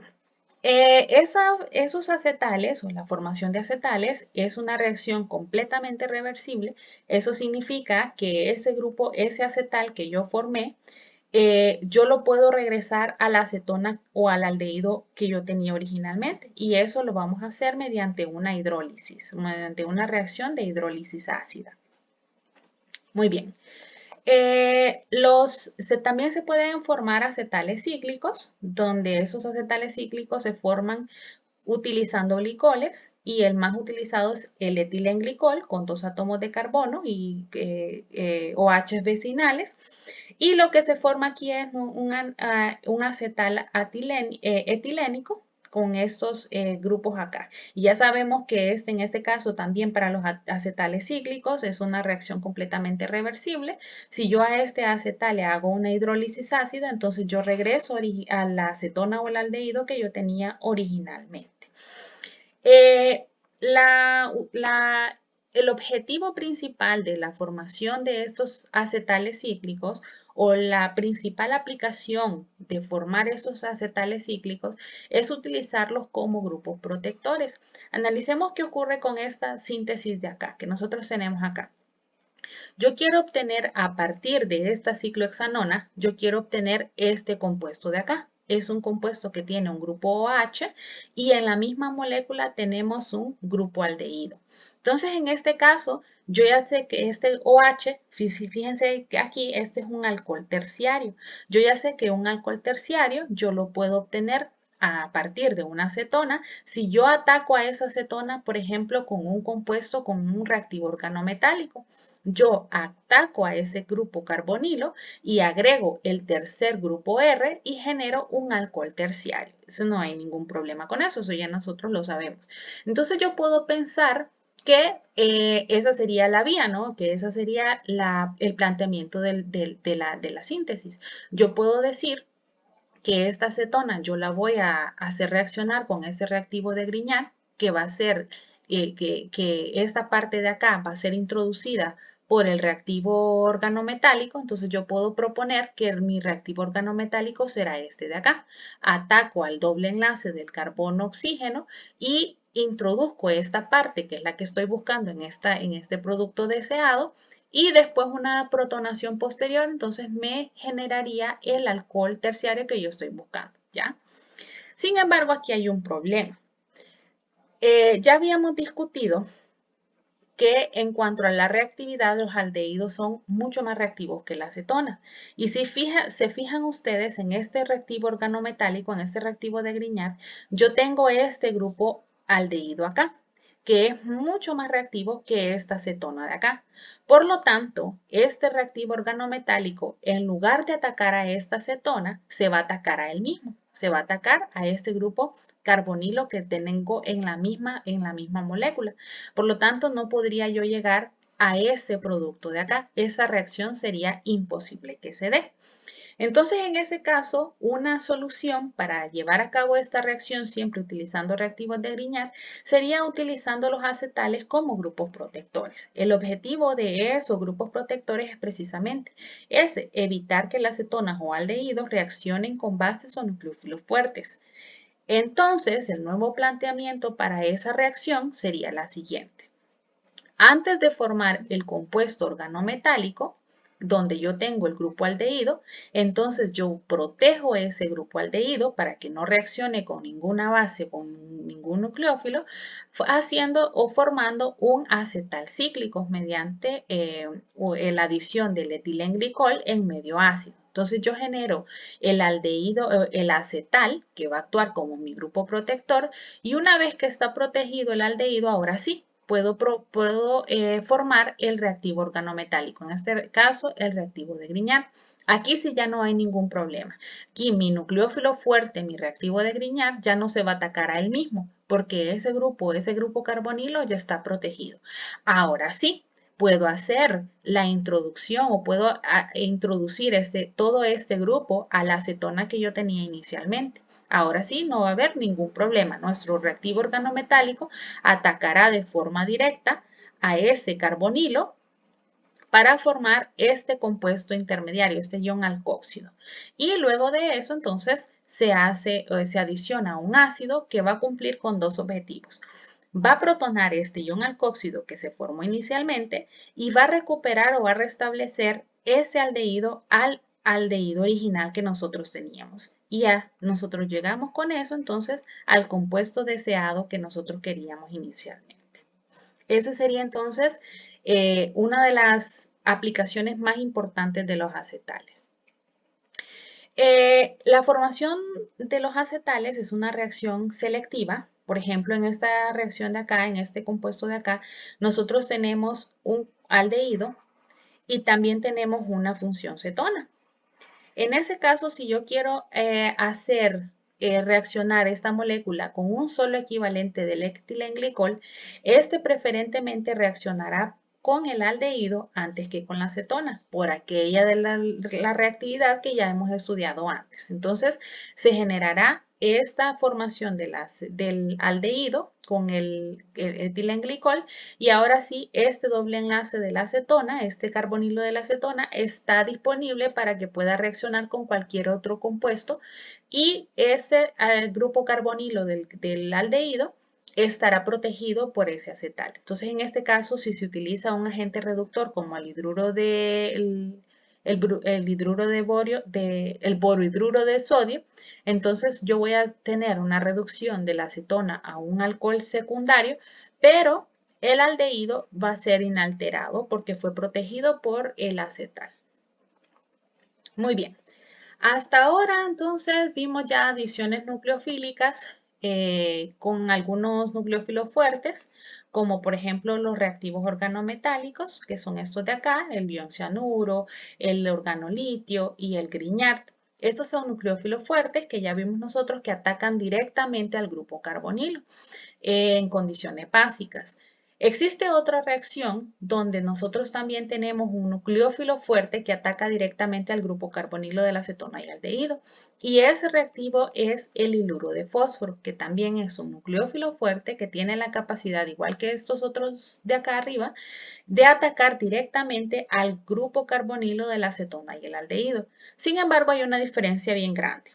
Speaker 1: Esos acetales o la formación de acetales es una reacción completamente reversible. Eso significa que ese grupo, ese acetal que yo formé, yo lo puedo regresar a la acetona o al aldehído que yo tenía originalmente. Y eso lo vamos a hacer mediante una hidrólisis, mediante una reacción de hidrólisis ácida. Muy bien. También se pueden formar acetales cíclicos, donde esos acetales cíclicos se forman utilizando glicoles, y el más utilizado es el etilenglicol con 2 átomos de carbono y OH vecinales. Y lo que se forma aquí es un acetal etilénico con estos grupos acá. Y ya sabemos que en este caso también para los acetales cíclicos es una reacción completamente reversible. Si yo a este acetal le hago una hidrólisis ácida, entonces yo regreso a la acetona o el aldehído que yo tenía originalmente. Eh, el objetivo principal de la formación de estos acetales cíclicos, o la principal aplicación de formar esos acetales cíclicos, es utilizarlos como grupos protectores. Analicemos qué ocurre con esta síntesis de acá, que nosotros tenemos acá. Yo quiero obtener, a partir de esta ciclohexanona, yo quiero obtener este compuesto de acá. Es un compuesto que tiene un grupo OH y en la misma molécula tenemos un grupo aldehído. Entonces, en este caso, yo ya sé que este OH, fíjense que aquí este es un alcohol terciario. Yo ya sé que un alcohol terciario yo lo puedo obtener a partir de una acetona, si yo ataco a esa acetona, por ejemplo, con un compuesto con un reactivo organometálico. Yo ataco a ese grupo carbonilo y agrego el tercer grupo R y genero un alcohol terciario. Eso no hay ningún problema con eso, eso ya nosotros lo sabemos. Entonces yo puedo pensar que esa sería la vía, ¿no? Que esa sería el planteamiento de la síntesis. Yo puedo decir que esta acetona yo la voy a hacer reaccionar con ese reactivo de Grignard, que va a ser que esta parte de acá va a ser introducida por el reactivo organometálico. Entonces yo puedo proponer que mi reactivo organometálico será este de acá. Ataco al doble enlace del carbono-oxígeno y introduzco esta parte, que es la que estoy buscando en este producto deseado, y después una protonación posterior, entonces me generaría el alcohol terciario que yo estoy buscando, ¿ya? Sin embargo, aquí hay un problema. Ya habíamos discutido que en cuanto a la reactividad, los aldehídos son mucho más reactivos que la acetona. Y si se fijan ustedes en este reactivo organometálico, en este reactivo de Grignard, yo tengo este grupo aldehído acá, que es mucho más reactivo que esta acetona de acá. Por lo tanto, este reactivo organometálico, en lugar de atacar a esta acetona, se va a atacar a él mismo. Se va a atacar a este grupo carbonilo que tengo en la misma molécula. Por lo tanto, no podría yo llegar a ese producto de acá. Esa reacción sería imposible que se dé. Entonces, en ese caso, una solución para llevar a cabo esta reacción, siempre utilizando reactivos de Grignard, sería utilizando los acetales como grupos protectores. El objetivo de esos grupos protectores es precisamente ese, evitar que las cetonas o aldehídos reaccionen con bases o nucleófilos fuertes. Entonces, el nuevo planteamiento para esa reacción sería la siguiente. Antes de formar el compuesto organometálico, donde yo tengo el grupo aldehído, entonces yo protejo ese grupo aldehído para que no reaccione con ninguna base, con ningún nucleófilo, haciendo o formando un acetal cíclico mediante la adición del etilenglicol en medio ácido. Entonces yo genero el aldehído, el acetal, que va a actuar como mi grupo protector, y una vez que está protegido el aldehído, ahora sí, puedo formar el reactivo organometálico, en este caso el reactivo de Grignard. Aquí sí ya no hay ningún problema. Aquí mi nucleófilo fuerte, mi reactivo de Grignard, ya no se va a atacar a él mismo, porque ese grupo carbonilo ya está protegido. Ahora sí, puedo hacer la introducción o puedo introducir todo este grupo a la acetona que yo tenía inicialmente. Ahora sí, no va a haber ningún problema. Nuestro reactivo organometálico atacará de forma directa a ese carbonilo para formar este compuesto intermediario, este ion alcoxído. Y luego de eso, entonces, se adiciona un ácido que va a cumplir con dos objetivos. Va a protonar este ion alcoxído que se formó inicialmente y va a recuperar o va a restablecer ese aldehído al aldehído original que nosotros teníamos. Y ya nosotros llegamos con eso entonces al compuesto deseado que nosotros queríamos inicialmente. Esa sería entonces una de las aplicaciones más importantes de los acetales. La formación de los acetales es una reacción selectiva. Por ejemplo, en esta reacción de acá, en este compuesto de acá, nosotros tenemos un aldehído y también tenemos una función cetona. En ese caso, si yo quiero hacer reaccionar esta molécula con un solo equivalente del etilenglicol, este preferentemente reaccionará con el aldehído antes que con la cetona, por aquella de la reactividad que ya hemos estudiado antes. Entonces, se generará esta formación del aldehído con el etilenglicol y ahora sí, este doble enlace de la acetona, este carbonilo de la acetona, está disponible para que pueda reaccionar con cualquier otro compuesto y este grupo carbonilo del aldehído estará protegido por ese acetal. Entonces, en este caso, si se utiliza un agente reductor como el hidruro de el hidruro de borio, el borohidruro de sodio, entonces yo voy a tener una reducción de la acetona a un alcohol secundario, pero el aldehído va a ser inalterado porque fue protegido por el acetal. Muy bien. Hasta ahora entonces vimos ya adiciones nucleofílicas con algunos nucleófilos fuertes, como por ejemplo los reactivos organometálicos, que son estos de acá, el bioncianuro, el organolitio y el Grignard. Estos son nucleófilos fuertes que ya vimos nosotros que atacan directamente al grupo carbonilo en condiciones básicas. Existe otra reacción donde nosotros también tenemos un nucleófilo fuerte que ataca directamente al grupo carbonilo de la acetona y aldehído. Y ese reactivo es el iluro de fósforo, que también es un nucleófilo fuerte que tiene la capacidad, igual que estos otros de acá arriba, de atacar directamente al grupo carbonilo de la acetona y el aldehído. Sin embargo, hay una diferencia bien grande.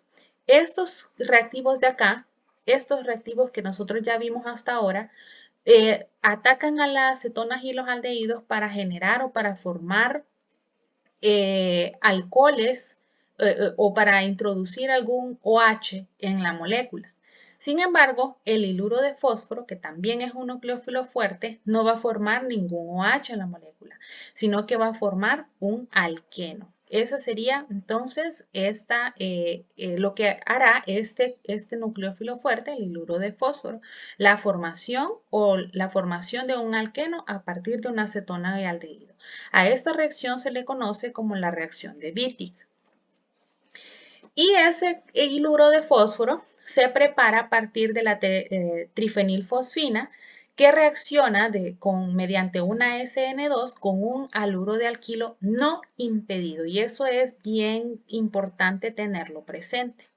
Speaker 1: Estos reactivos de acá, estos reactivos que nosotros ya vimos hasta ahora, atacan a las cetonas y los aldehídos para generar o para formar alcoholes o para introducir algún OH en la molécula. Sin embargo, el iluro de fósforo, que también es un nucleófilo fuerte, no va a formar ningún OH en la molécula, sino que va a formar un alqueno. Esa sería entonces lo que hará este nucleófilo fuerte, el iluro de fósforo, la formación de un alqueno a partir de una acetona y aldehído. A esta reacción se le conoce como la reacción de Wittig. Y ese hiluro de fósforo se prepara a partir de la trifenilfosfina que reacciona mediante una SN2 con un haluro de alquilo no impedido. Y eso es bien importante tenerlo presente.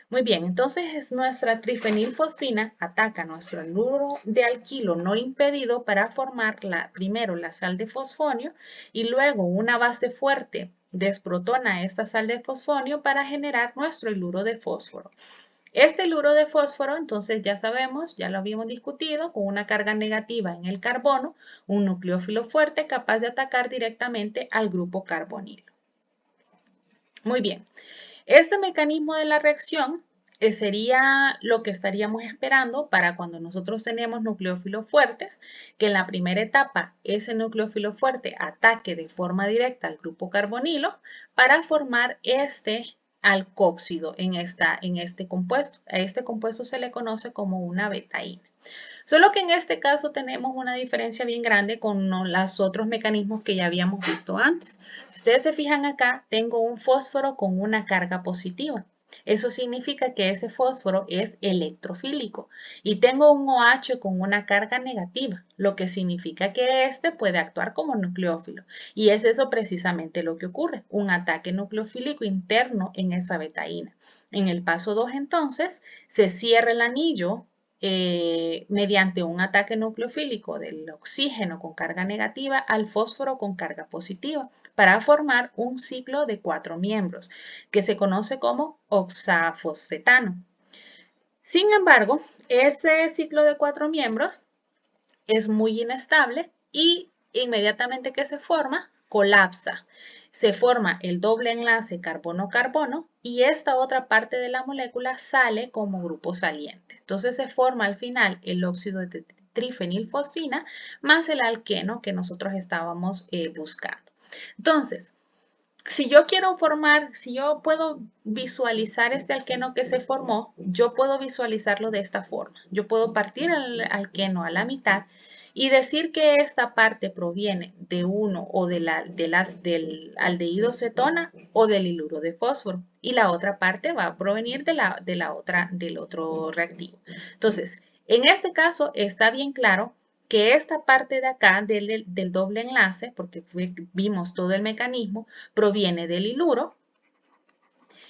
Speaker 1: Muy bien, entonces nuestra trifenilfosfina ataca nuestro haluro de alquilo no impedido para formar primero la sal de fosfonio y luego una base fuerte desprotona esta sal de fosfonio para generar nuestro hiluro de fósforo. Este hiluro de fósforo, entonces ya sabemos, ya lo habíamos discutido, con una carga negativa en el carbono, un nucleófilo fuerte capaz de atacar directamente al grupo carbonilo. Muy bien. Este mecanismo de la reacción sería lo que estaríamos esperando para cuando nosotros tenemos nucleófilos fuertes, que en la primera etapa ese nucleófilo fuerte ataque de forma directa al grupo carbonilo para formar este alcóxido en este compuesto. A este compuesto se le conoce como una betaína. Solo que en este caso tenemos una diferencia bien grande con los otros mecanismos que ya habíamos visto antes. Si ustedes se fijan acá, tengo un fósforo con una carga positiva. Eso significa que ese fósforo es electrofílico y tengo un OH con una carga negativa, lo que significa que este puede actuar como nucleófilo. Y es eso precisamente lo que ocurre, un ataque nucleofílico interno en esa betaína. En el paso 2 entonces se cierra el anillo mediante un ataque nucleofílico del oxígeno con carga negativa al fósforo con carga positiva para formar un ciclo de 4 miembros que se conoce como oxafosfetano. Sin embargo, ese ciclo de 4 miembros es muy inestable y inmediatamente que se forma, colapsa. se forma el doble enlace carbono-carbono y esta otra parte de la molécula sale como grupo saliente. Entonces se forma al final el óxido de trifenilfosfina más el alqueno que nosotros estábamos buscando. Entonces, si yo quiero formar, si yo puedo visualizar este alqueno que se formó, yo puedo visualizarlo de esta forma. Yo puedo partir el alqueno a la mitad y decir que esta parte proviene de uno o del aldehído cetona o del iluro de fósforo y la otra parte va a provenir del otro reactivo. Entonces, en este caso está bien claro que esta parte de acá del doble enlace, porque vimos todo el mecanismo, proviene del iluro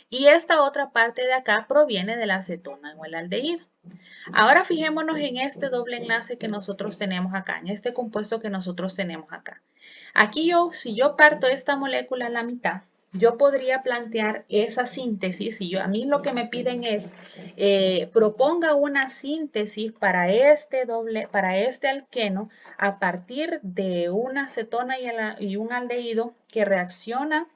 Speaker 1: y esta otra parte de acá proviene de la acetona o el aldehído. Ahora fijémonos en este doble enlace que nosotros tenemos acá, en este compuesto que nosotros tenemos acá. Aquí si yo parto esta molécula a la mitad, yo podría plantear esa síntesis y a mí lo que me piden es proponga una síntesis para este alqueno a partir de una acetona y un aldehído que reacciona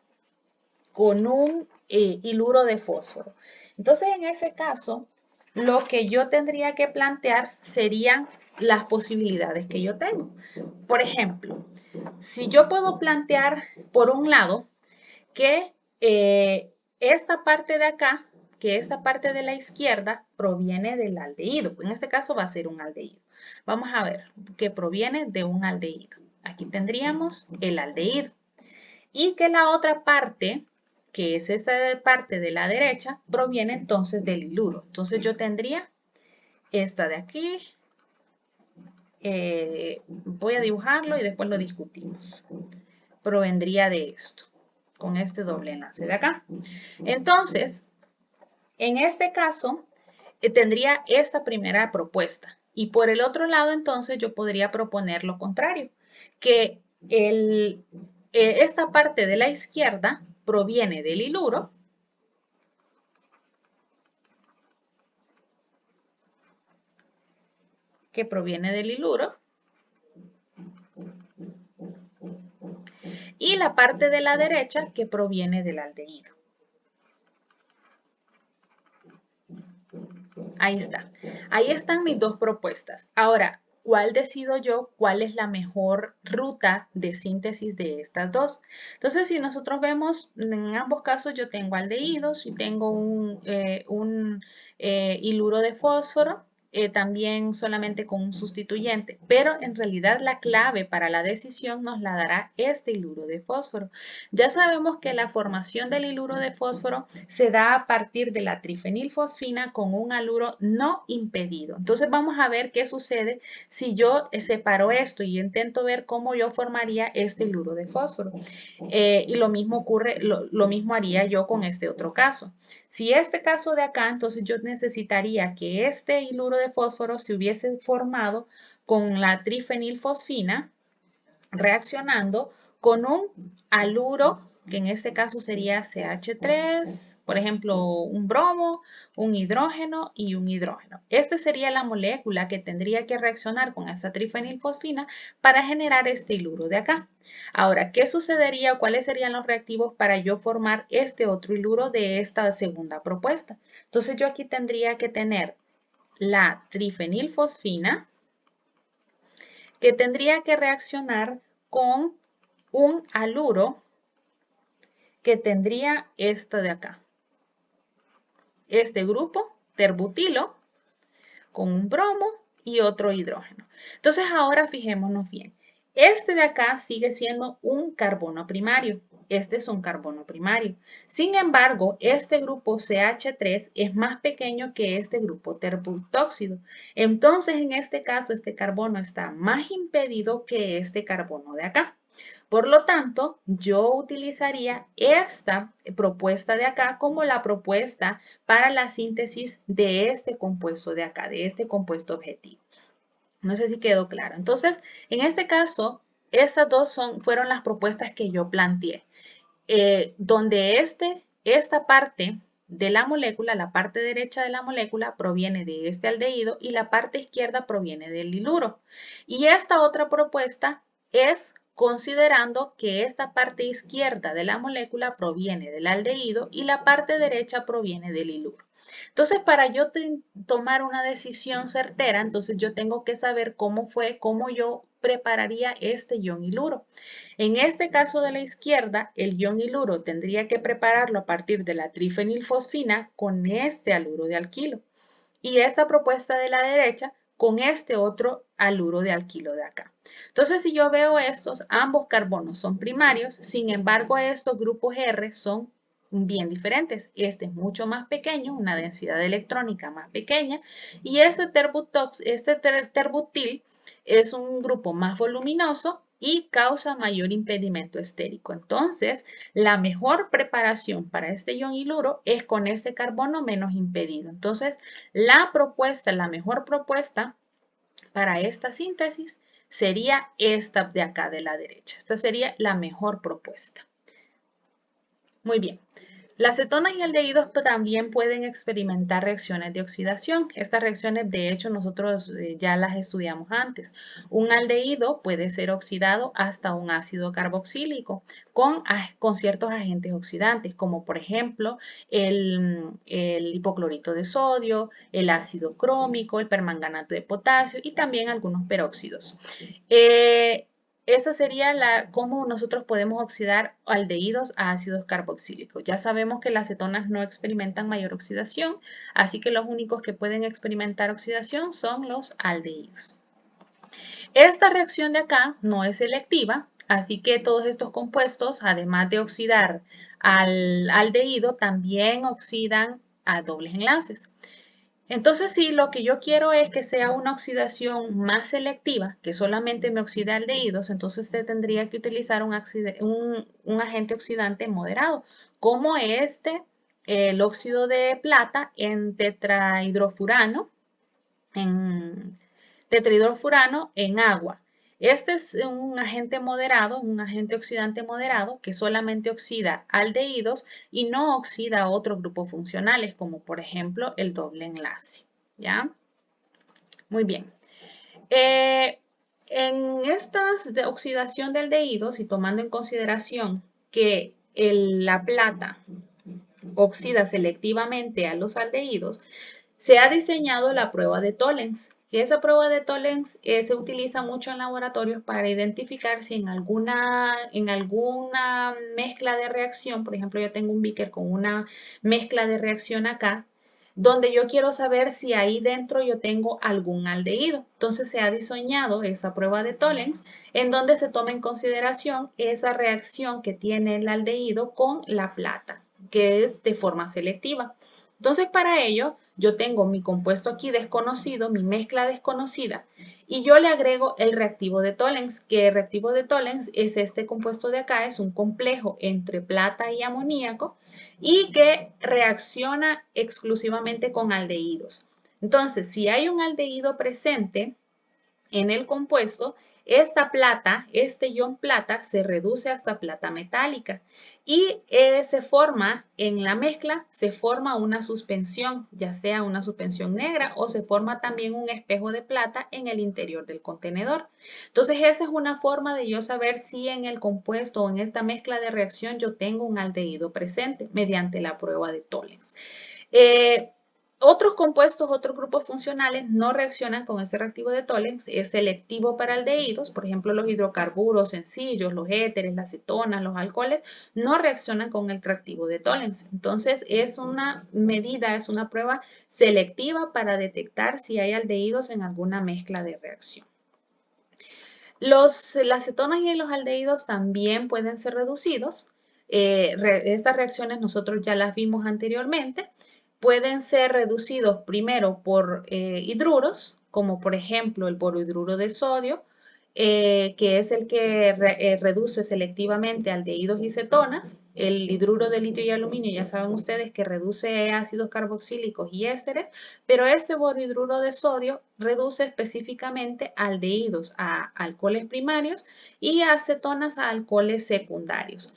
Speaker 1: con un iluro de fósforo. Entonces, en ese caso, lo que yo tendría que plantear serían las posibilidades que yo tengo. Por ejemplo, si yo puedo plantear, por un lado, que esta parte de acá, que esta parte de la izquierda proviene del aldehído. En este caso va a ser un aldehído. Vamos a ver que proviene de un aldehído. Aquí tendríamos el aldehído. Y que la otra parte, que es esta parte de la derecha, proviene entonces del iluro. Entonces yo tendría esta de aquí. Voy a dibujarlo y después lo discutimos. Provendría de esto, con este doble enlace de acá. Entonces, en este caso, tendría esta primera propuesta. Y por el otro lado, entonces, yo podría proponer lo contrario, que esta parte de la izquierda proviene del iluro y la parte de la derecha que proviene del aldehído. Ahí está. Ahí están mis dos propuestas. Ahora, ¿cuál decido yo? ¿Cuál es la mejor ruta de síntesis de estas dos? Entonces, si nosotros vemos, en ambos casos yo tengo aldehídos y tengo un iluro de fósforo, también solamente con un sustituyente, pero en realidad la clave para la decisión nos la dará este iluro de fósforo. Ya sabemos que la formación del iluro de fósforo se da a partir de la trifenilfosfina con un haluro no impedido. Entonces vamos a ver qué sucede si yo separo esto y intento ver cómo yo formaría este iluro de fósforo. Y lo mismo ocurre, lo mismo haría yo con este otro caso. Si este caso de acá, entonces yo necesitaría que este iluro de fósforo se hubiese formado con la trifenilfosfina reaccionando con un haluro, que en este caso sería CH3, por ejemplo, un bromo, un hidrógeno y un hidrógeno. Esta sería la molécula que tendría que reaccionar con esta trifenilfosfina para generar este iluro de acá. Ahora, ¿qué sucedería? ¿Cuáles serían los reactivos para yo formar este otro iluro de esta segunda propuesta? Entonces yo aquí tendría que tener la trifenilfosfina, que tendría que reaccionar con un haluro que tendría esto de acá. Este grupo terbutilo con un bromo y otro hidrógeno. Entonces ahora fijémonos bien. Este de acá sigue siendo un carbono primario. Este es un carbono primario. Sin embargo, este grupo CH3 es más pequeño que este grupo terbutóxido. Entonces, en este caso, este carbono está más impedido que este carbono de acá. Por lo tanto, yo utilizaría esta propuesta de acá como la propuesta para la síntesis de este compuesto de acá, de este compuesto objetivo. No sé si quedó claro. Entonces, en este caso, esas dos fueron las propuestas que yo planteé, donde esta parte de la molécula, la parte derecha de la molécula proviene de este aldehído y la parte izquierda proviene del iluro. Y esta otra propuesta es considerando que esta parte izquierda de la molécula proviene del aldehído y la parte derecha proviene del iluro. Entonces, para yo tomar una decisión certera, entonces yo tengo que saber cómo yo prepararía este ion iluro. En este caso de la izquierda, el ion iluro tendría que prepararlo a partir de la trifenilfosfina con este haluro de alquilo. Y esta propuesta de la derecha con este otro haluro de alquilo de acá. Entonces, si yo veo estos, ambos carbonos son primarios, sin embargo, estos grupos R son bien diferentes. Este es mucho más pequeño, una densidad electrónica más pequeña, y este terbutil es un grupo más voluminoso y causa mayor impedimento estérico. Entonces, la mejor preparación para este ion iluro es con este carbono menos impedido. Entonces, la mejor propuesta para esta síntesis sería esta de acá de la derecha. Esta sería la mejor propuesta. Muy bien. Las cetonas y aldehídos también pueden experimentar reacciones de oxidación. Estas reacciones, de hecho, nosotros ya las estudiamos antes. Un aldehído puede ser oxidado hasta un ácido carboxílico con ciertos agentes oxidantes, como por ejemplo el hipoclorito de sodio, el ácido crómico, el permanganato de potasio y también algunos peróxidos. Esa sería cómo nosotros podemos oxidar aldehídos a ácidos carboxílicos. Ya sabemos que las cetonas no experimentan mayor oxidación, así que los únicos que pueden experimentar oxidación son los aldehídos. Esta reacción de acá no es selectiva, así que todos estos compuestos, además de oxidar al aldehído, también oxidan a dobles enlaces. Entonces, si lo que yo quiero es que sea una oxidación más selectiva, que solamente me oxida aldehídos, entonces se tendría que utilizar un agente oxidante moderado, como el óxido de plata en tetrahidrofurano en agua. Este es un agente moderado, un agente oxidante moderado que solamente oxida aldehídos y no oxida otros grupos funcionales, como por ejemplo el doble enlace. ¿Ya? Muy bien. En estas de oxidación de aldehídos y tomando en consideración que la plata oxida selectivamente a los aldehídos, se ha diseñado la prueba de Tollens. Y esa prueba de Tollens se utiliza mucho en laboratorios para identificar si en alguna mezcla de reacción, por ejemplo, yo tengo un beaker con una mezcla de reacción acá, donde yo quiero saber si ahí dentro yo tengo algún aldehído. Entonces se ha diseñado esa prueba de Tollens en donde se toma en consideración esa reacción que tiene el aldehído con la plata, que es de forma selectiva. Entonces, para ello, yo tengo mi compuesto aquí desconocido, mi mezcla desconocida, y yo le agrego el reactivo de Tollens, que el reactivo de Tollens es este compuesto de acá, es un complejo entre plata y amoníaco, y que reacciona exclusivamente con aldehídos. Entonces, si hay un aldehído presente en el compuesto, esta plata, este ion plata, se reduce hasta plata metálica y se forma en la mezcla, se forma una suspensión, ya sea una suspensión negra o se forma también un espejo de plata en el interior del contenedor. Entonces, esa es una forma de yo saber si en el compuesto o en esta mezcla de reacción yo tengo un aldehído presente mediante la prueba de Tollens. Otros compuestos, otros grupos funcionales no reaccionan con este reactivo de Tollens, es selectivo para aldehídos, por ejemplo los hidrocarburos sencillos, los éteres, las cetonas, los alcoholes, no reaccionan con el reactivo de Tollens. Entonces es una medida, es una prueba selectiva para detectar si hay aldehídos en alguna mezcla de reacción. Las cetonas y los aldehídos también pueden ser reducidos. Estas reacciones nosotros ya las vimos anteriormente. Pueden ser reducidos primero por hidruros, como por ejemplo el borohidruro de sodio, que es el que reduce selectivamente aldehídos y cetonas. El hidruro de litio y aluminio, ya saben ustedes que reduce ácidos carboxílicos y ésteres, pero este borohidruro de sodio reduce específicamente aldehídos a alcoholes primarios y a cetonas a alcoholes secundarios.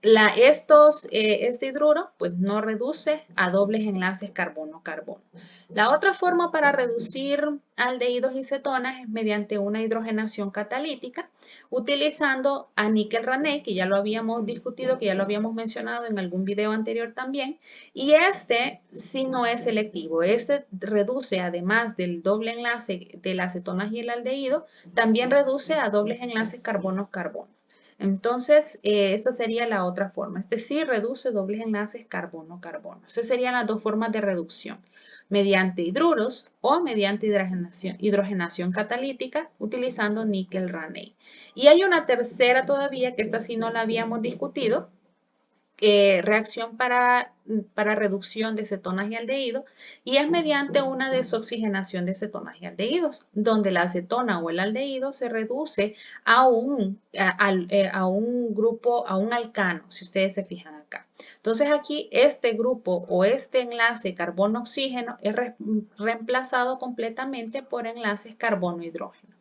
Speaker 1: Este hidruro pues no reduce a dobles enlaces carbono-carbono. La otra forma para reducir aldehídos y cetonas es mediante una hidrogenación catalítica utilizando a níquel-raney, que ya lo habíamos discutido, que ya lo habíamos mencionado en algún video anterior también, y este sí no es selectivo. Este reduce, además del doble enlace de las cetonas y el aldehído, también reduce a dobles enlaces carbono-carbono. Entonces, esa sería la otra forma. Este sí reduce dobles enlaces carbono-carbono. Esas serían las dos formas de reducción, mediante hidruros o mediante hidrogenación catalítica utilizando níquel-raney. Y hay una tercera todavía, que esta sí no la habíamos discutido, reacción para reducción de cetonas y aldehídos, y es mediante una desoxigenación de cetonas y aldehídos, donde la acetona o el aldehído se reduce a un grupo, a un alcano, si ustedes se fijan acá. Entonces aquí este grupo o este enlace carbono-oxígeno es reemplazado completamente por enlaces carbono-hidrógeno.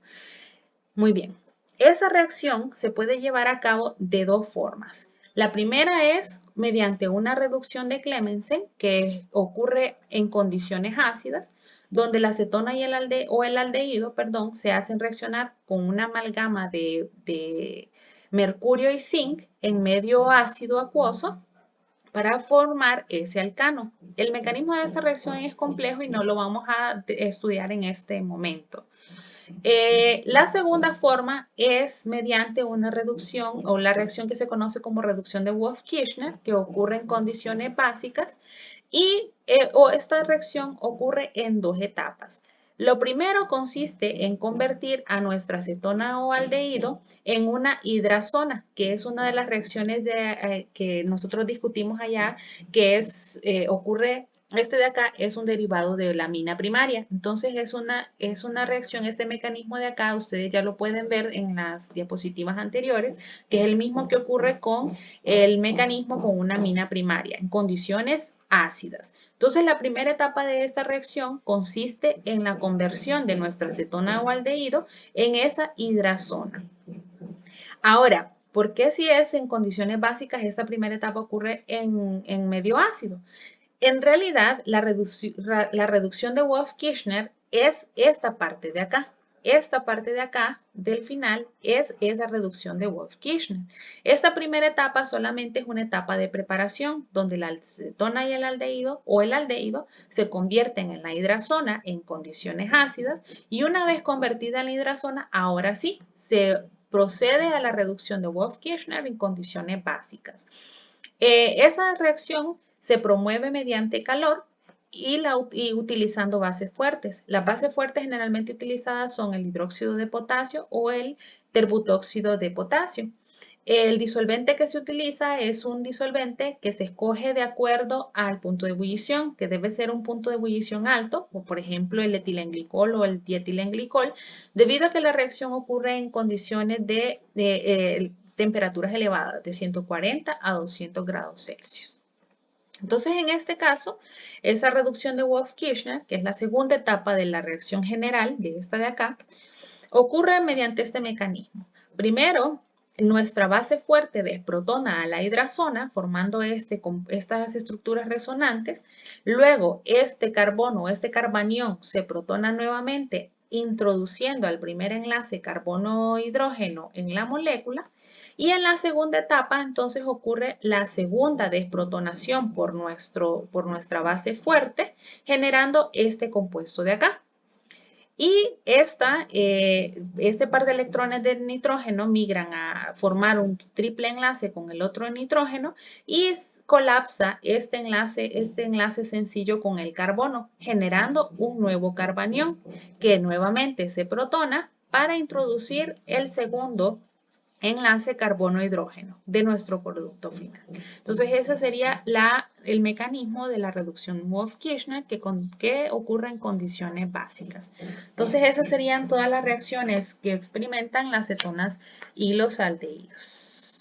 Speaker 1: Muy bien, esa reacción se puede llevar a cabo de dos formas. La primera es mediante una reducción de Clemmensen, que ocurre en condiciones ácidas, donde la acetona y el aldehído se hacen reaccionar con una amalgama de mercurio y zinc en medio ácido acuoso para formar ese alcano. El mecanismo de esta reacción es complejo y no lo vamos a estudiar en este momento. La segunda forma es mediante una reducción o la reacción que se conoce como reducción de Wolff-Kirchner, que ocurre en condiciones básicas y esta reacción ocurre en dos etapas. Lo primero consiste en convertir a nuestra acetona o aldehído en una hidrazona, que es una de las reacciones que nosotros discutimos allá, que ocurre. Este de acá es un derivado de la amina primaria. Entonces es una reacción, este mecanismo de acá, ustedes ya lo pueden ver en las diapositivas anteriores, que es el mismo que ocurre con el mecanismo con una amina primaria en condiciones ácidas. Entonces la primera etapa de esta reacción consiste en la conversión de nuestra acetona o aldehído en esa hidrazona. Ahora, ¿por qué si es en condiciones básicas esta primera etapa ocurre en medio ácido? En realidad, la reducción de Wolff-Kirchner es esta parte de acá. Esta parte de acá del final es esa reducción de Wolff-Kirchner. Esta primera etapa solamente es una etapa de preparación donde la acetona y el aldehído o el aldehído se convierten en la hidrazona en condiciones ácidas y una vez convertida en la hidrazona, ahora sí se procede a la reducción de Wolff-Kirchner en condiciones básicas. Esa reacción se promueve mediante calor y utilizando bases fuertes. Las bases fuertes generalmente utilizadas son el hidróxido de potasio o el terbutóxido de potasio. El disolvente que se utiliza es un disolvente que se escoge de acuerdo al punto de ebullición, que debe ser un punto de ebullición alto, o por ejemplo el etilenglicol o el dietilenglicol, debido a que la reacción ocurre en condiciones de temperaturas elevadas, de 140 a 200 grados Celsius. Entonces, en este caso, esa reducción de Wolff-Kirchner, que es la segunda etapa de la reacción general, de esta de acá, ocurre mediante este mecanismo. Primero, nuestra base fuerte desprotona a la hidrazona, formando estas estructuras resonantes. Luego, este carbono, este carbanión, se protona nuevamente, introduciendo al primer enlace carbono-hidrógeno en la molécula. Y en la segunda etapa, entonces, ocurre la segunda desprotonación por nuestra base fuerte, generando este compuesto de acá. Y este par de electrones de nitrógeno migran a formar un triple enlace con el otro nitrógeno y colapsa este enlace sencillo con el carbono, generando un nuevo carbanión que nuevamente se protona para introducir el segundo enlace carbono-hidrógeno de nuestro producto final. Entonces, ese sería el mecanismo de la reducción Wolff-Kirchner que ocurre en condiciones básicas. Entonces, esas serían todas las reacciones que experimentan las cetonas y los aldehídos.